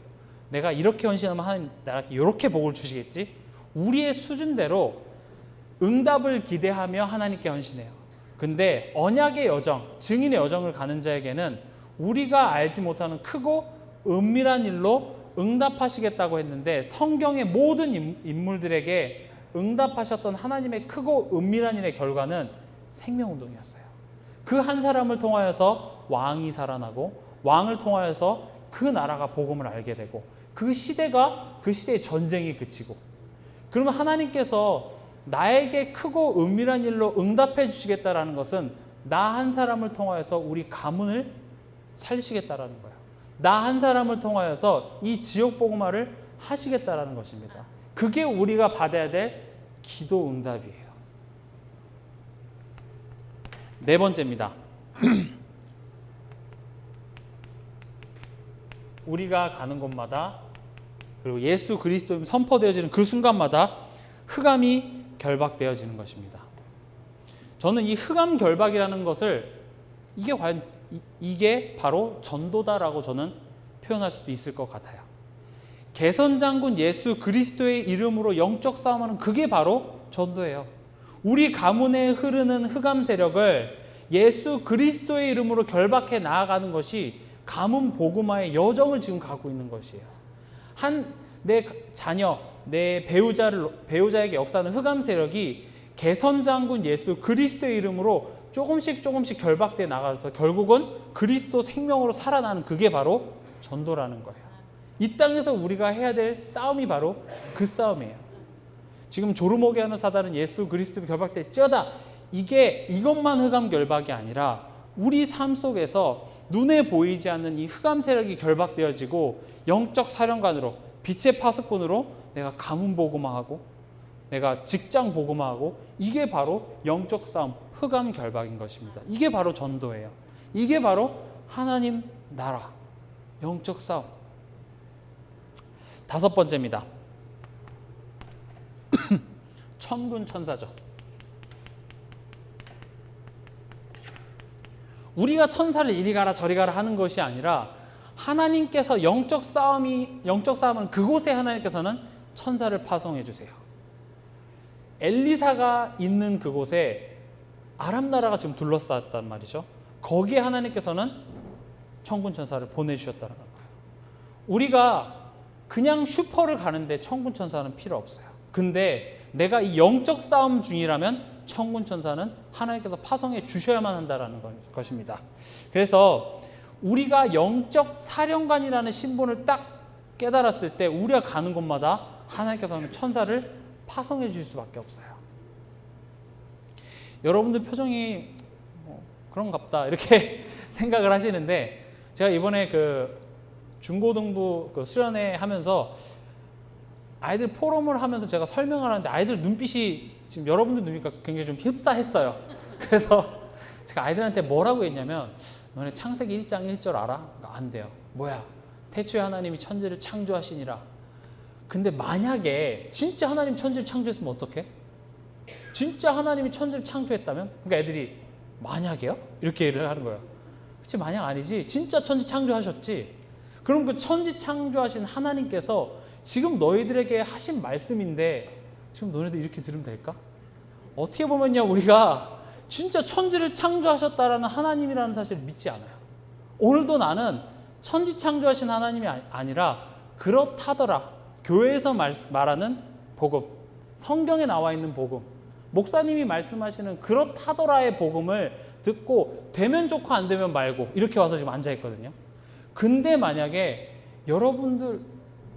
내가 이렇게 헌신하면 하나님 나한테 이렇게 복을 주시겠지. 우리의 수준대로 응답을 기대하며 하나님께 헌신해요. 근데 언약의 여정, 증인의 여정을 가는 자에게는 우리가 알지 못하는 크고 은밀한 일로 응답하시겠다고 했는데, 성경의 모든 인물들에게 응답하셨던 하나님의 크고 은밀한 일의 결과는 생명운동이었어요. 그 한 사람을 통하여서 왕이 살아나고, 왕을 통하여서 그 나라가 복음을 알게 되고, 그 시대의 전쟁이 그치고. 그러면 하나님께서 나에게 크고 은밀한 일로 응답해 주시겠다라는 것은 나 한 사람을 통하여서 우리 가문을 살리시겠다라는 거예요. 나 한 사람을 통하여서 이 지역 복음화를 하시겠다라는 것입니다. 그게 우리가 받아야 될 기도 응답이에요. 네 번째입니다. 우리가 가는 곳마다, 그리고 예수 그리스도님이 선포되어지는 그 순간마다 흑암이 결박되어지는 것입니다. 저는 이 흑암 결박이라는 것을 이게 바로 전도다라고 저는 표현할 수도 있을 것 같아요. 개선장군 예수 그리스도의 이름으로 영적 싸움하는 그게 바로 전도예요. 우리 가문에 흐르는 흑암 세력을 예수 그리스도의 이름으로 결박해 나아가는 것이 가문 복음화의 여정을 지금 가고 있는 것이에요. 내 자녀, 내 배우자에게 역사하는 흑암 세력이 개선장군 예수 그리스도의 이름으로 조금씩 결박돼 나가서 결국은 그리스도 생명으로 살아나는, 그게 바로 전도라는 거예요. 이 땅에서 우리가 해야 될 싸움이 바로 그 싸움이에요. 지금 조르목에 하는 사단은 예수 그리스도 결박돼 쩌다, 이것만 흑암 결박이 아니라 우리 삶 속에서 눈에 보이지 않는 이 흑암 세력이 결박되어지고 영적 사령관으로, 빛의 파수꾼으로 내가 가문 복음화하고 내가 직장 복음화하고, 이게 바로 영적 싸움, 흑암 결박인 것입니다. 이게 바로 전도예요. 이게 바로 하나님 나라, 영적 싸움. 5번째입니다. 천군 천사죠. 우리가 천사를 이리 가라 저리 가라 하는 것이 아니라, 하나님께서 영적 싸움은 그곳에 하나님께서는 천사를 파송해 주세요. 엘리사가 있는 그곳에 아람 나라가 지금 둘러쌌단 말이죠. 거기에 하나님께서는 천군 천사를 보내주셨다는 거예요. 우리가 그냥 슈퍼를 가는데 천군 천사는 필요 없어요. 근데 내가 이 영적 싸움 중이라면 천군 천사는 하나님께서 파송해 주셔야만 한다는 것입니다. 그래서 우리가 영적 사령관이라는 신분을 딱 깨달았을 때 우리가 가는 곳마다 하나님께서는 천사를 파송해 주실 수밖에 없어요. 여러분들 표정이 그런갑다 이렇게 생각을 하시는데, 제가 이번에 그 중고등부 그 수련회 하면서 아이들 포럼을 하면서 제가 설명을 하는데, 아이들 눈빛이 지금 여러분들 눈이니까 굉장히 좀 흡사했어요. 그래서 제가 아이들한테 뭐라고 했냐면, 너네 창세기 1장 1절 알아? 안 돼요. 뭐야? 태초에 하나님이 천지를 창조하시니라. 근데 만약에 진짜 하나님 천지를 창조했으면 어떡해? 진짜 하나님이 천지를 창조했다면? 그러니까 애들이 만약에요? 이렇게 얘기를 하는 거예요. 그치, 만약 아니지. 진짜 천지 창조하셨지. 그럼 그 천지 창조하신 하나님께서 지금 너희들에게 하신 말씀인데 지금 너희들 이렇게 들으면 될까? 어떻게 보면요, 우리가 진짜 천지를 창조하셨다라는 하나님이라는 사실을 믿지 않아요. 오늘도 나는 천지 창조하신 하나님이 아니라 그렇다더라, 교회에서 말하는 복음, 성경에 나와 있는 복음, 목사님이 말씀하시는 그렇다더라의 복음을 듣고 되면 좋고 안 되면 말고 이렇게 와서 지금 앉아 있거든요. 근데 만약에 여러분들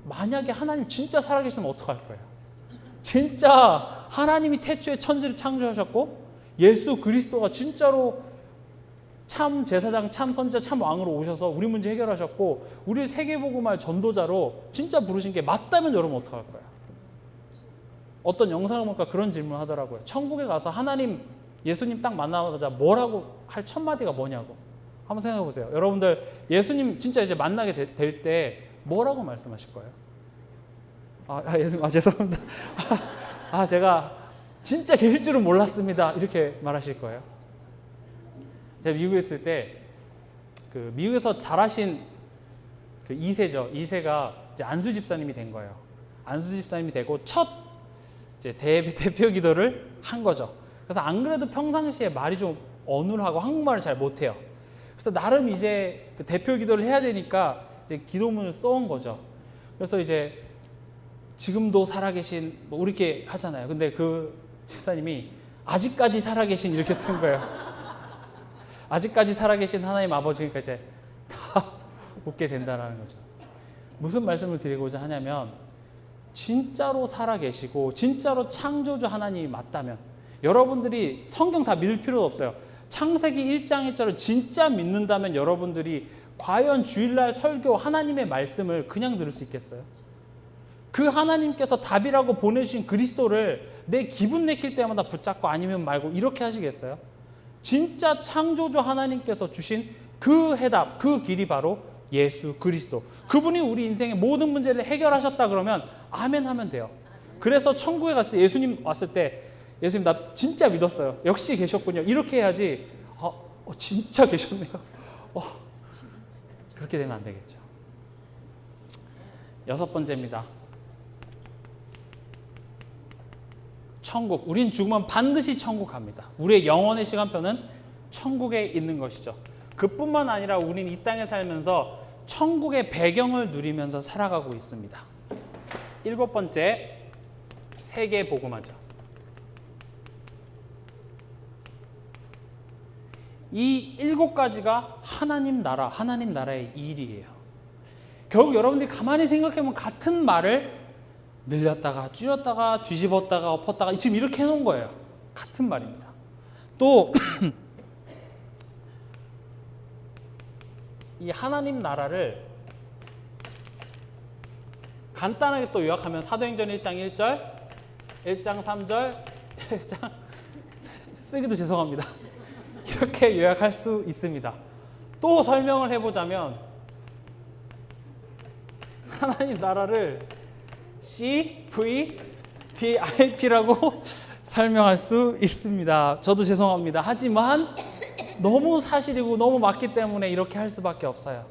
만약에 하나님 진짜 살아계시면 어떡할 거예요? 진짜 하나님이 태초에 천지를 창조하셨고 예수 그리스도가 진짜로 참 제사장, 참 선지자, 참 왕으로 오셔서 우리 문제 해결하셨고 우리를 세계복음화의 전도자로 진짜 부르신 게 맞다면 여러분 어떡할 거예요? 어떤 영상을 보니까 그런 질문을 하더라고요. 천국에 가서 하나님, 예수님 딱 만나자마자 뭐라고 할 첫 마디가 뭐냐고. 한번 생각해 보세요. 여러분들 예수님 진짜 이제 만나게 될 때 뭐라고 말씀하실 거예요? 예수님, 죄송합니다. 제가 진짜 계실 줄은 몰랐습니다. 이렇게 말하실 거예요. 제가 미국에 있을 때 그 미국에서 자라신 그 2세죠. 2세가 이제 안수 집사님이 된 거예요. 안수 집사님이 되고 첫 이제 대표 기도를 한 거죠. 그래서 안 그래도 평상시에 말이 좀 어눌하고 한국말을 잘 못해요. 그래서 나름 이제 그 대표 기도를 해야 되니까 이제 기도문을 써온 거죠. 그래서 이제 지금도 살아계신 뭐 이렇게 하잖아요. 근데 그 집사님이 아직까지 살아계신 이렇게 쓴 거예요. 아직까지 살아계신 하나님 아버지니까 이제 다 웃게 된다는 거죠. 무슨 말씀을 드리고자 하냐면, 진짜로 살아계시고 진짜로 창조주 하나님이 맞다면 여러분들이 성경 다 믿을 필요도 없어요. 창세기 1장 1절을 진짜 믿는다면 여러분들이 과연 주일날 설교 하나님의 말씀을 그냥 들을 수 있겠어요? 그 하나님께서 답이라고 보내주신 그리스도를 내 기분 내킬 때마다 붙잡고 아니면 말고 이렇게 하시겠어요? 진짜 창조주 하나님께서 주신 그 해답, 그 길이 바로 예수 그리스도. 그분이 우리 인생의 모든 문제를 해결하셨다 그러면 아멘 하면 돼요. 그래서 천국에 갔을 때 예수님 왔을 때 예수님 나 진짜 믿었어요. 역시 계셨군요. 이렇게 해야지 진짜 계셨네요. 그렇게 되면 안 되겠죠. 6번째입니다. 천국. 우린 죽으면 반드시 천국 갑니다. 우리의 영원의 시간표는 천국에 있는 것이죠. 그뿐만 아니라 우린 이 땅에 살면서 천국의 배경을 누리면서 살아가고 있습니다. 7번째, 세계 복음화죠. 이 7가지가 하나님 나라, 하나님 나라의 일이에요. 결국 여러분들이 가만히 생각해보면 같은 말을 늘렸다가 줄였다가 뒤집었다가 엎었다가 지금 이렇게 해놓은 거예요. 같은 말입니다. 또 이 하나님 나라를 간단하게 또 요약하면 사도행전 1장 1절 1장 3절, 1장 쓰기도 죄송합니다. 이렇게 요약할 수 있습니다. 또 설명을 해보자면 하나님 나라를 CVDIP라고 설명할 수 있습니다. 저도 죄송합니다. 하지만 너무 사실이고 너무 맞기 때문에 이렇게 할 수밖에 없어요.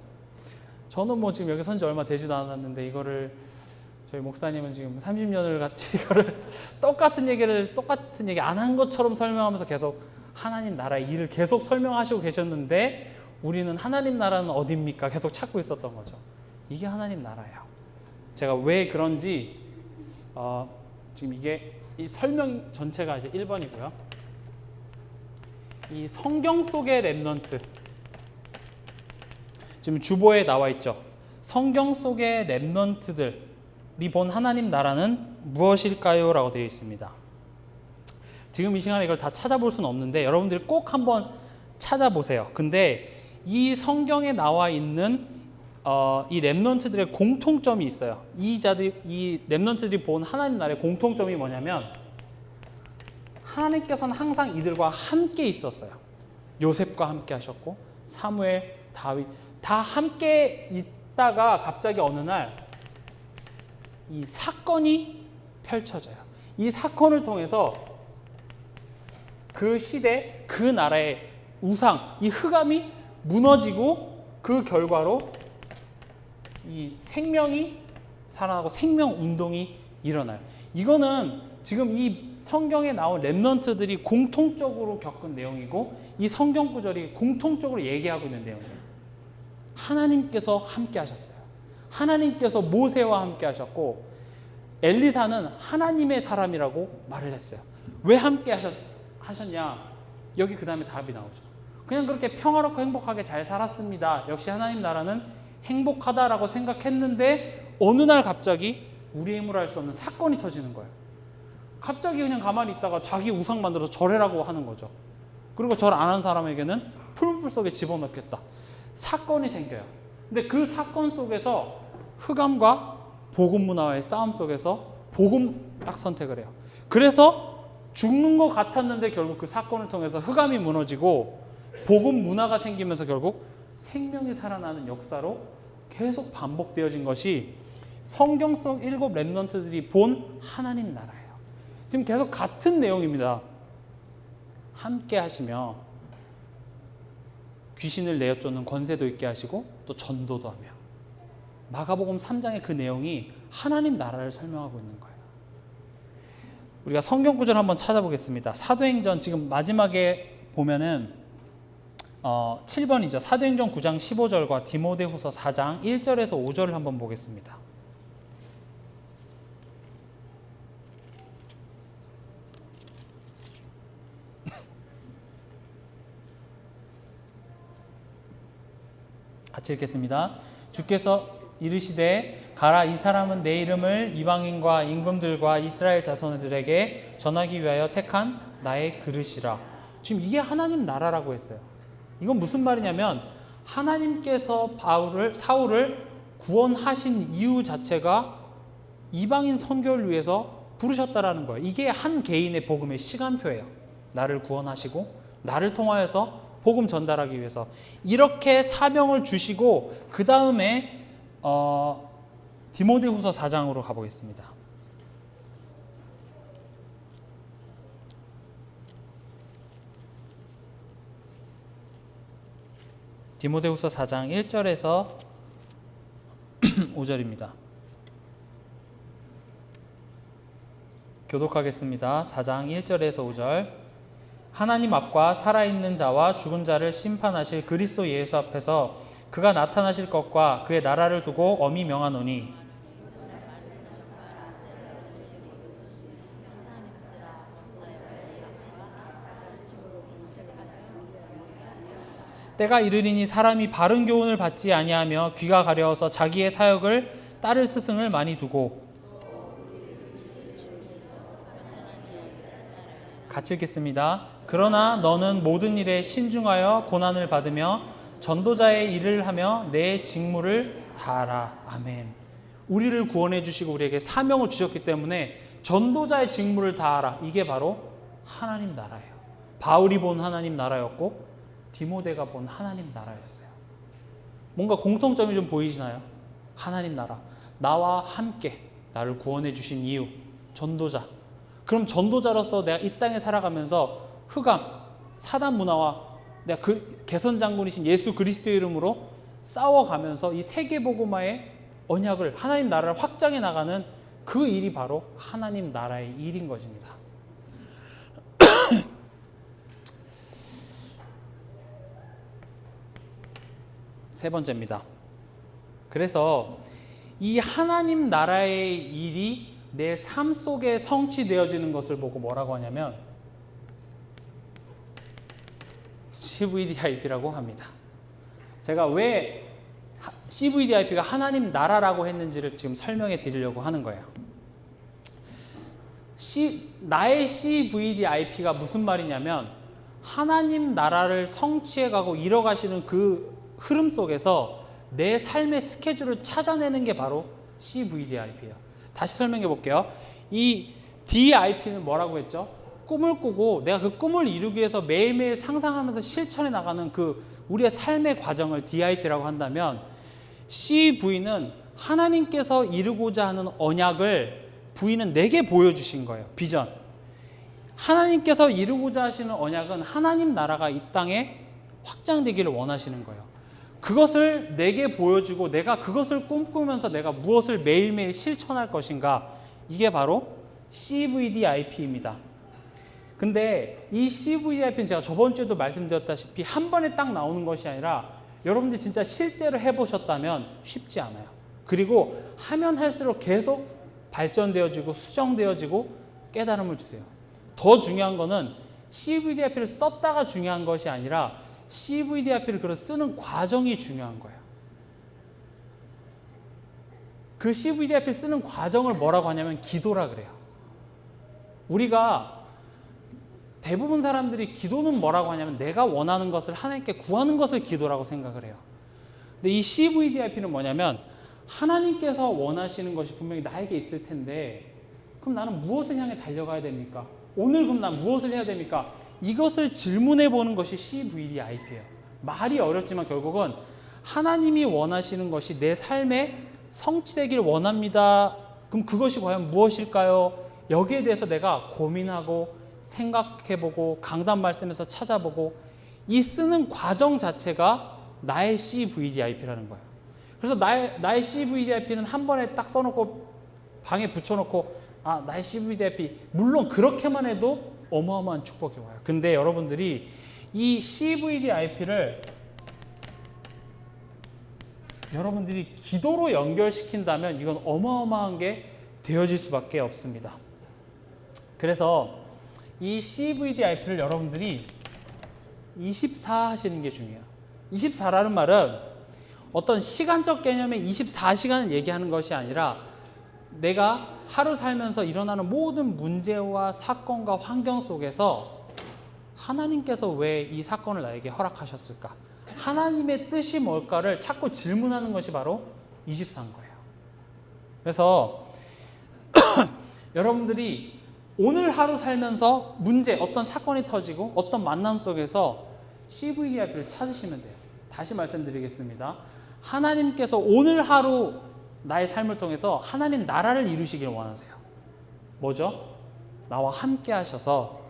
저는 뭐 지금 여기 선지 얼마 되지도 않았는데 이거를 저희 목사님은 지금 30년을 같이 이거를 똑같은 얘기 안 한 것처럼 설명하면서 계속 하나님 나라의 일을 계속 설명하시고 계셨는데 우리는 하나님 나라는 어디입니까? 계속 찾고 있었던 거죠. 이게 하나님 나라예요. 제가 왜 그런지 지금 이게 이 설명 전체가 이제 1번이고요. 이 성경 속의 렘넌트 지금 주보에 나와 있죠. 성경 속의 렘넌트들이 본 하나님 나라는 무엇일까요? 라고 되어 있습니다. 지금 이 시간에 이걸 다 찾아볼 수는 없는데 여러분들이 꼭 한번 찾아보세요. 근데 이 성경에 나와 있는 이 렘넌트들의 공통점이 있어요. 이 렘넌트들이 본 하나님 나라의 공통점이 뭐냐면 하나님께서는 항상 이들과 함께 있었어요. 요셉과 함께 하셨고 사무엘, 다윗 다 함께 있다가 갑자기 어느 날 이 사건이 펼쳐져요. 이 사건을 통해서 그 시대, 그 나라의 우상, 이 흑암이 무너지고 그 결과로 이 생명이 살아나고 생명 운동이 일어나요. 이거는 지금 이 성경에 나온 렘넌트들이 공통적으로 겪은 내용이고 이 성경 구절이 공통적으로 얘기하고 있는 내용이에요. 하나님께서 함께 하셨어요. 하나님께서 모세와 함께 하셨고 엘리사는 하나님의 사람이라고 말을 했어요. 왜 함께 하셨냐? 여기 그 다음에 답이 나오죠. 그냥 그렇게 평화롭고 행복하게 잘 살았습니다. 역시 하나님 나라는 행복하다라고 생각했는데 어느 날 갑자기 우리의 힘으로 할 수 없는 사건이 터지는 거예요. 갑자기 그냥 가만히 있다가 자기 우상 만들어서 절해라고 하는 거죠. 그리고 절 안 한 사람에게는 풀물 속에 집어넣겠다. 사건이 생겨요. 근데 그 사건 속에서 흑암과 복음 문화와의 싸움 속에서 복음 딱 선택을 해요. 그래서 죽는 것 같았는데 결국 그 사건을 통해서 흑암이 무너지고 복음 문화가 생기면서 결국 생명이 살아나는 역사로 계속 반복되어진 것이 성경 속 7 렘넌트들이 본 하나님 나라예요. 지금 계속 같은 내용입니다. 함께 하시며 귀신을 내어 쫓는 권세도 있게 하시고 또 전도도 하며 마가복음 3장의 그 내용이 하나님 나라를 설명하고 있는 거예요. 우리가 성경 구절 한번 찾아보겠습니다. 사도행전 지금 마지막에 보면은 7번이죠. 사도행전 9장 15절과 디모데후서 4장 1절에서 5절을 한번 보겠습니다. 같이 읽겠습니다. 주께서 이르시되 가라 이 사람은 내 이름을 이방인과 임금들과 이스라엘 자손들에게 전하기 위하여 택한 나의 그릇이라. 지금 이게 하나님 나라라고 했어요. 이건 무슨 말이냐면 하나님께서 사울을 구원하신 이유 자체가 이방인 선교를 위해서 부르셨다라는 거예요. 이게 한 개인의 복음의 시간표예요. 나를 구원하시고 나를 통하여서 복음 전달하기 위해서 이렇게 사명을 주시고 그 다음에 디모데후서 4장으로 가보겠습니다. 디모데후서 4장 1절에서 5절입니다. 교독하겠습니다. 4장 1절에서 5절. 하나님 앞과 살아있는 자와 죽은 자를 심판하실 그리스도 예수 앞에서 그가 나타나실 것과 그의 나라를 두고 엄히 명하노니 때가 이르리니 사람이 바른 교훈을 받지 아니하며 귀가 가려워서 자기의 사역을 따를 스승을 많이 두고 같이 읽겠습니다. 그러나 너는 모든 일에 신중하여 고난을 받으며 전도자의 일을 하며 내 직무를 다하라. 아멘. 우리를 구원해 주시고 우리에게 사명을 주셨기 때문에 전도자의 직무를 다하라. 이게 바로 하나님 나라예요. 바울이 본 하나님 나라였고 디모데가 본 하나님 나라였어요. 뭔가 공통점이 좀 보이시나요? 하나님 나라. 나와 함께 나를 구원해 주신 이유. 전도자. 그럼 전도자로서 내가 이 땅에 살아가면서 흑암, 사단 문화와 내가 그 개선 장군이신 예수 그리스도의 이름으로 싸워가면서 이 세계복음화의 언약을 하나님 나라를 확장해 나가는 그 일이 바로 하나님 나라의 일인 것입니다. 세 번째입니다. 그래서 이 하나님 나라의 일이 내 삶 속에 성취되어지는 것을 보고 뭐라고 하냐면 CVDIP라고 합니다. 제가 왜 CVDIP가 하나님 나라라고 했는지를 지금 설명해 드리려고 하는 거예요. 나의 CVDIP가 무슨 말이냐면 하나님 나라를 성취해 가고 이뤄가시는 그 흐름 속에서 내 삶의 스케줄을 찾아내는 게 바로 CVDIP예요. 다시 설명해 볼게요. 이 DIP는 뭐라고 했죠? 꿈을 꾸고 내가 그 꿈을 이루기 위해서 매일매일 상상하면서 실천해 나가는 그 우리의 삶의 과정을 DIP라고 한다면 CV는 하나님께서 이루고자 하는 언약을 V는 내게 보여주신 거예요. 비전. 하나님께서 이루고자 하시는 언약은 하나님 나라가 이 땅에 확장되기를 원하시는 거예요. 그것을 내게 보여주고 내가 그것을 꿈꾸면서 내가 무엇을 매일매일 실천할 것인가, 이게 바로 CVDIP입니다. 근데 이 CVDIP는 제가 저번 주에도 말씀드렸다시피 한 번에 딱 나오는 것이 아니라 여러분들이 진짜 실제로 해보셨다면 쉽지 않아요. 그리고 하면 할수록 계속 발전되어지고 수정되어지고 깨달음을 주세요. 더 중요한 거는 CVDIP를 썼다가 중요한 것이 아니라 CVDIP를 쓰는 과정이 중요한 거예요. 그 CVDIP를 쓰는 과정을 뭐라고 하냐면 기도라 그래요. 우리가 대부분 사람들이 기도는 뭐라고 하냐면 내가 원하는 것을 하나님께 구하는 것을 기도라고 생각을 해요. 근데 이 CVDIP는 뭐냐면 하나님께서 원하시는 것이 분명히 나에게 있을 텐데 그럼 나는 무엇을 향해 달려가야 됩니까? 오늘 그럼 난 무엇을 해야 됩니까? 이것을 질문해 보는 것이 CVDIP예요. 말이 어렵지만 결국은 하나님이 원하시는 것이 내 삶에 성취되길 원합니다. 그럼 그것이 과연 무엇일까요? 여기에 대해서 내가 고민하고 생각해보고 강단 말씀에서 찾아보고 이 쓰는 과정 자체가 나의 CVDIP라는 거예요. 그래서 나의 CVDIP는 한 번에 딱 써놓고 방에 붙여놓고 나의 CVDIP, 물론 그렇게만 해도 어마어마한 축복이 와요. 근데 여러분들이 이 CVDIP를 여러분들이 기도로 연결시킨다면 이건 어마어마한 게 되어질 수밖에 없습니다. 그래서 이 CVDIP를 여러분들이 24 하시는 게 중요해요. 24라는 말은 어떤 시간적 개념의 24시간을 얘기하는 것이 아니라 내가 하루 살면서 일어나는 모든 문제와 사건과 환경 속에서 하나님께서 왜 이 사건을 나에게 허락하셨을까? 하나님의 뜻이 뭘까를 자꾸 질문하는 것이 바로 24인 거예요. 그래서 여러분들이 오늘 하루 살면서 문제, 어떤 사건이 터지고 어떤 만남 속에서 CVDIP를 찾으시면 돼요. 다시 말씀드리겠습니다. 하나님께서 오늘 하루 나의 삶을 통해서 하나님 나라를 이루시길 원하세요. 뭐죠? 나와 함께 하셔서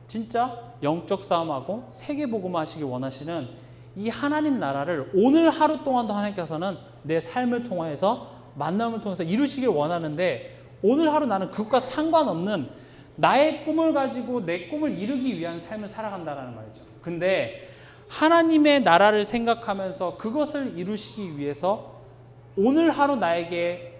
진짜 영적 싸움하고 세계복음화 하시길 원하시는 이 하나님 나라를 오늘 하루 동안도 하나님께서는 내 삶을 통해서 만남을 통해서 이루시길 원하는데 오늘 하루 나는 그것과 상관없는 나의 꿈을 가지고 내 꿈을 이루기 위한 삶을 살아간다는 말이죠. 근데 하나님의 나라를 생각하면서 그것을 이루시기 위해서 오늘 하루 나에게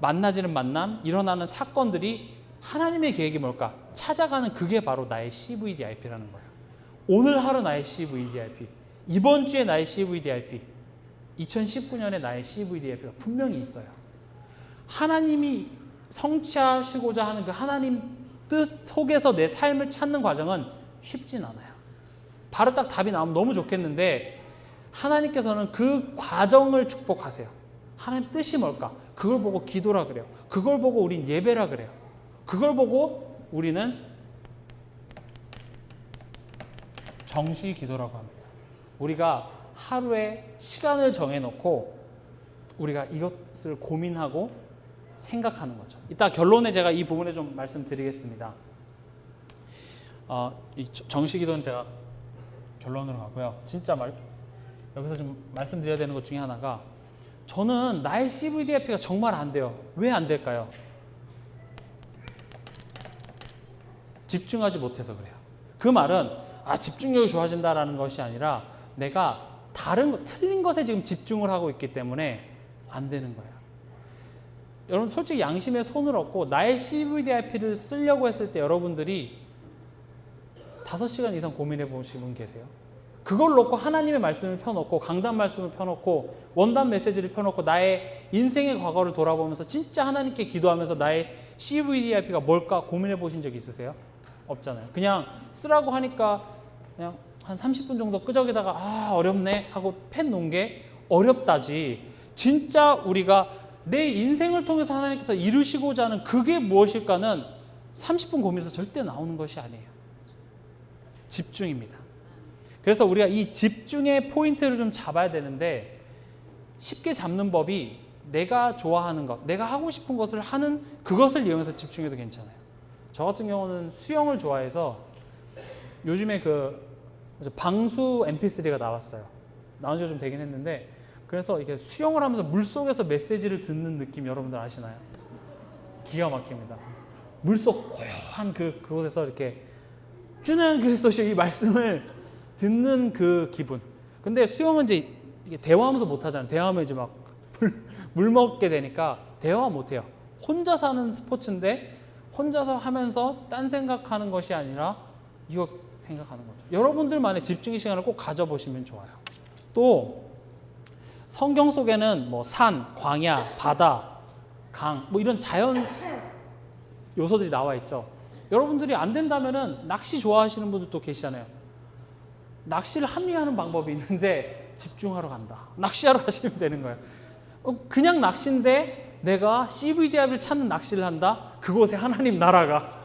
만나지는 만남, 일어나는 사건들이 하나님의 계획이 뭘까? 찾아가는 그게 바로 나의 CVDIP라는 거예요. 오늘 하루 나의 CVDIP, 이번 주에 나의 CVDIP, 2019년에 나의 CVDIP가 분명히 있어요. 하나님이 성취하시고자 하는 그 하나님 뜻 속에서 내 삶을 찾는 과정은 쉽진 않아요. 바로 딱 답이 나오면 너무 좋겠는데 하나님께서는 그 과정을 축복하세요. 하나님 뜻이 뭘까? 그걸 보고 기도라 그래요. 그걸 보고 우린 예배라 그래요. 그걸 보고 우리는 정시 기도라고 합니다. 우리가 하루에 시간을 정해놓고 우리가 이것을 고민하고 생각하는 거죠. 이따 결론에 제가 이 부분에 좀 말씀드리겠습니다. 이 정시 기도는 제가 결론으로 가고요. 진짜 여기서 좀 말씀드려야 되는 것 중에 하나가, 저는 나의 CVDIP가 정말 안 돼요. 왜 안 될까요? 집중하지 못해서 그래요. 그 말은 집중력이 좋아진다라는 것이 아니라 내가 틀린 것에 지금 집중을 하고 있기 때문에 안 되는 거예요. 여러분 솔직히 양심에 손을 얹고 나의 CVDIP를 쓰려고 했을 때 여러분들이 5시간 이상 고민해 보신 분 계세요? 그걸 놓고 하나님의 말씀을 펴놓고 강단 말씀을 펴놓고 원단 메시지를 펴놓고 나의 인생의 과거를 돌아보면서 진짜 하나님께 기도하면서 나의 CVDIP가 뭘까 고민해 보신 적 있으세요? 없잖아요. 그냥 쓰라고 하니까 그냥 한 30분 정도 끄적이다가 어렵네 하고 펜 놓은 게 어렵다지, 진짜 우리가 내 인생을 통해서 하나님께서 이루시고자 하는 그게 무엇일까는 30분 고민해서 절대 나오는 것이 아니에요. 집중입니다. 그래서 우리가 이 집중의 포인트를 좀 잡아야 되는데, 쉽게 잡는 법이 내가 좋아하는 것, 내가 하고 싶은 것을 하는 그것을 이용해서 집중해도 괜찮아요. 저 같은 경우는 수영을 좋아해서 요즘에 방수 MP3가 나왔어요. 나온 지가 좀 되긴 했는데, 그래서 이렇게 수영을 하면서 물속에서 메시지를 듣는 느낌 여러분들 아시나요? 기가 막힙니다. 물속 고요한 그곳에서 이렇게 주는 그리스도시의 이 말씀을 듣는 그 기분. 근데 수영은 이제 이게 대화하면서 못 하잖아요. 대화하면 이제 막 물 먹게 되니까 대화 못 해요. 혼자서 하는 스포츠인데 혼자서 하면서 딴 생각하는 것이 아니라 이거 생각하는 거죠. 여러분들만의 집중의 시간을 꼭 가져보시면 좋아요. 또 성경 속에는 뭐 산, 광야, 바다, 강, 뭐 이런 자연 요소들이 나와 있죠. 여러분들이 안 된다면은 낚시 좋아하시는 분들도 계시잖아요. 낚시를 합리화하는 방법이 있는데 집중하러 간다. 낚시하러 가시면 되는 거예요. 그냥 낚시인데 내가 CVDIP를 찾는 낚시를 한다? 그곳에 하나님 나라가.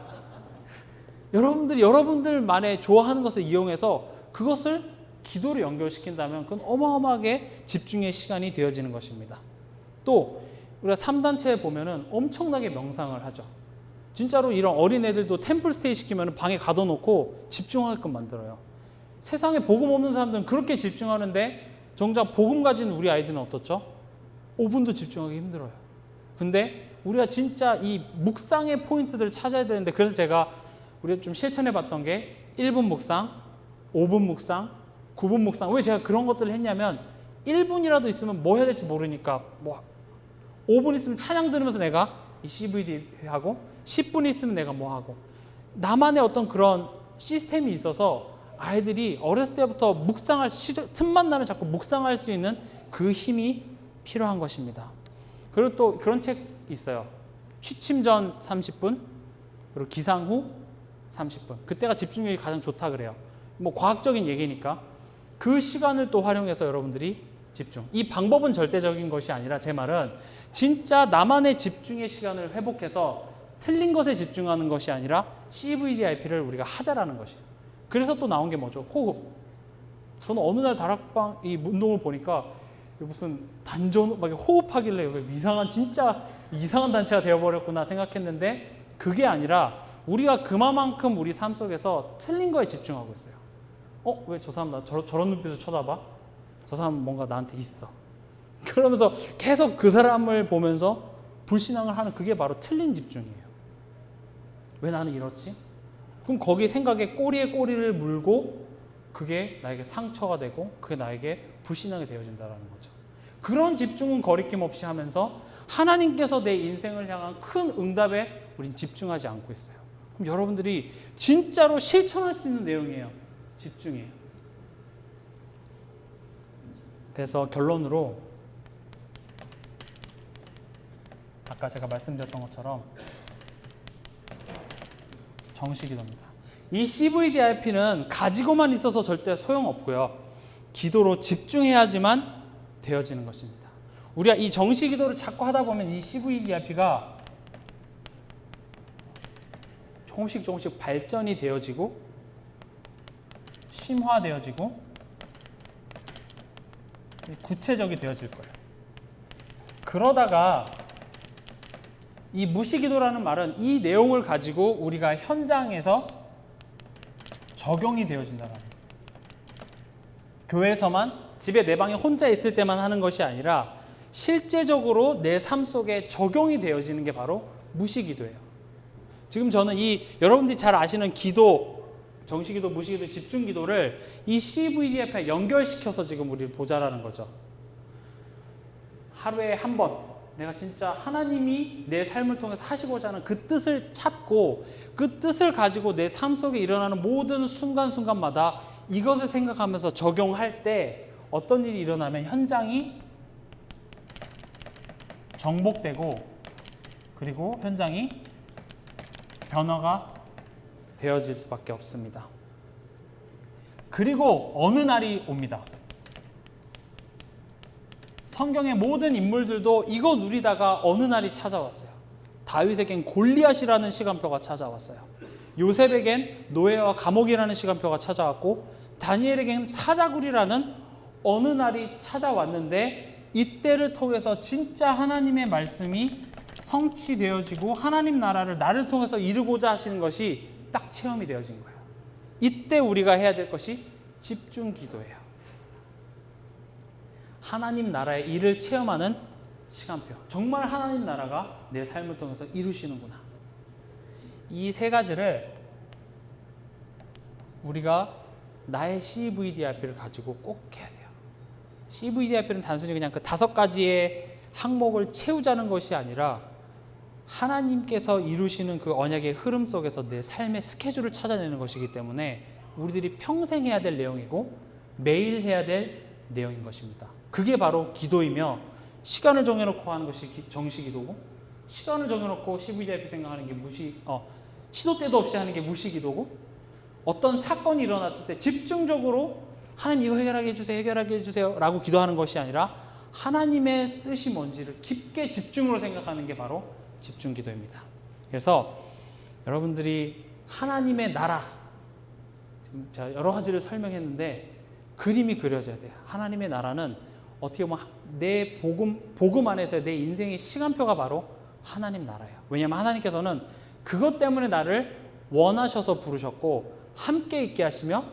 여러분들이 여러분들만의 좋아하는 것을 이용해서 그것을 기도로 연결시킨다면 그건 어마어마하게 집중의 시간이 되어지는 것입니다. 또 우리가 3단체에 보면은 엄청나게 명상을 하죠. 진짜로 이런 어린애들도 템플스테이 시키면 방에 가둬놓고 집중하게끔 만들어요. 세상에 복음 없는 사람들은 그렇게 집중하는데 정작 복음 가진 우리 아이들은 어떻죠? 5분도 집중하기 힘들어요. 근데 우리가 진짜 이 묵상의 포인트들을 찾아야 되는데, 그래서 제가 우리가 좀 실천해 봤던 게 1분 묵상, 5분 묵상, 9분 묵상. 왜 제가 그런 것들을 했냐면 1분이라도 있으면 뭐 해야 될지 모르니까, 뭐 5분 있으면 찬양 들으면서 내가 이 CVD 하고 10분 있으면 내가 뭐 하고, 나만의 어떤 그런 시스템이 있어서 아이들이 어렸을 때부터 묵상할 틈만 나면 자꾸 묵상할 수 있는 그 힘이 필요한 것입니다. 그리고 또 그런 책 있어요. 취침 전 30분, 그리고 기상 후 30분. 그때가 집중력이 가장 좋다 그래요. 뭐 과학적인 얘기니까 그 시간을 또 활용해서 여러분들이 집중. 이 방법은 절대적인 것이 아니라, 제 말은 진짜 나만의 집중의 시간을 회복해서 틀린 것에 집중하는 것이 아니라 CVDIP를 우리가 하자라는 것이에요. 그래서 또 나온 게 뭐죠? 호흡. 저는 어느 날 다락방 이 운동을 보니까 무슨 단전 막 호흡하길래 진짜 이상한 단체가 되어버렸구나 생각했는데, 그게 아니라 우리가 그만큼 우리 삶 속에서 틀린 거에 집중하고 있어요. 왜 저 사람 나 저런 눈빛으로 쳐다봐? 저 사람 뭔가 나한테 있어. 그러면서 계속 그 사람을 보면서 불신앙을 하는, 그게 바로 틀린 집중이에요. 왜 나는 이렇지? 그럼 거기 생각에 꼬리에 꼬리를 물고 그게 나에게 상처가 되고 그게 나에게 불신앙이 되어진다는 거죠. 그런 집중은 거리낌 없이 하면서 하나님께서 내 인생을 향한 큰 응답에 우린 집중하지 않고 있어요. 그럼 여러분들이 진짜로 실천할 수 있는 내용이에요. 집중이에요. 그래서 결론으로 아까 제가 말씀드렸던 것처럼 정식기도입니다. 이 CVDIP는 가지고만 있어서 절대 소용없고요. 기도로 집중해야지만 되어지는 것입니다. 우리가 이 정식기도를 자꾸 하다 보면 이 CVDIP가 조금씩 발전이 되어지고 심화되어지고 구체적이 되어질 거예요. 그러다가 이 무시기도라는 말은 이 내용을 가지고 우리가 현장에서 적용이 되어진다는 거예요. 교회에서만 집에 내 방에 혼자 있을 때만 하는 것이 아니라 실제적으로 내 삶 속에 적용이 되어지는 게 바로 무시기도예요. 지금 저는 이 여러분들이 잘 아시는 기도, 정시기도, 무시기도, 집중기도를 이 CVDF에 연결시켜서 지금 우리를 보자라는 거죠. 하루에 한 번 내가 진짜 하나님이 내 삶을 통해서 하시고자 하는 그 뜻을 찾고 그 뜻을 가지고 내 삶 속에 일어나는 모든 순간순간마다 이것을 생각하면서 적용할 때 어떤 일이 일어나면 현장이 정복되고 그리고 현장이 변화가 되어질 수밖에 없습니다. 그리고 어느 날이 옵니다. 성경의 모든 인물들도 이거 누리다가 어느 날이 찾아왔어요. 다윗에겐 골리앗이라는 시간표가 찾아왔어요. 요셉에겐 노예와 감옥이라는 시간표가 찾아왔고 다니엘에겐 사자굴이라는 어느 날이 찾아왔는데 이때를 통해서 진짜 하나님의 말씀이 성취되어지고 하나님 나를 통해서 이루고자 하시는 것이 딱 체험이 되어진 거예요. 이때 우리가 해야 될 것이 집중 기도예요. 하나님 나라의 일을 체험하는 시간표. 정말 하나님 나라가 내 삶을 통해서 이루시는구나. 이 세 가지를 우리가 나의 CVDRP를 가지고 꼭 해야 돼요. CVDRP는 단순히 그냥 그 5가지의 항목을 채우자는 것이 아니라 하나님께서 이루시는 그 언약의 흐름 속에서 내 삶의 스케줄을 찾아내는 것이기 때문에 우리들이 평생 해야 될 내용이고 매일 해야 될 내용인 것입니다. 그게 바로 기도이며 시간을 정해놓고 하는 것이 정시기도고 시간을 정해놓고 CVDRP 생각하는 게 시도 때도 없이 하는 게 무시기도고 어떤 사건이 일어났을 때 집중적으로 하나님 이거 해결하게 해주세요 라고 기도하는 것이 아니라 하나님의 뜻이 뭔지를 깊게 집중으로 생각하는 게 바로 집중기도입니다. 그래서 여러분들이 하나님의 나라, 지금 제가 여러 가지를 설명했는데 그림이 그려져야 돼요. 하나님의 나라는 어떻게 보면 내 복음 안에서 내 인생의 시간표가 바로 하나님 나라예요. 왜냐하면 하나님께서는 그것 때문에 나를 원하셔서 부르셨고 함께 있게 하시며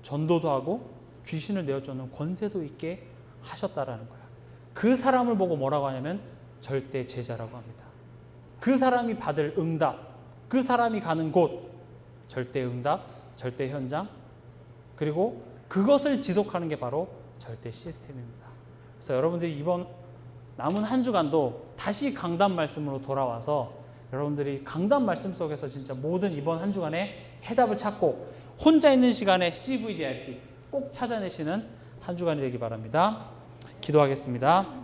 전도도 하고 귀신을 내어쫓는 권세도 있게 하셨다라는 거예요. 그 사람을 보고 뭐라고 하냐면 절대 제자라고 합니다. 그 사람이 받을 응답, 그 사람이 가는 곳, 절대 응답, 절대 현장, 그리고 그것을 지속하는 게 바로 절대 시스템입니다. 그래서 여러분들이 이번 남은 한 주간도 다시 강단 말씀으로 돌아와서 여러분들이 강단 말씀 속에서 진짜 모든 이번 한 주간의 해답을 찾고 혼자 있는 시간에 CVDRP 꼭 찾아내시는 한 주간이 되기 바랍니다. 기도하겠습니다.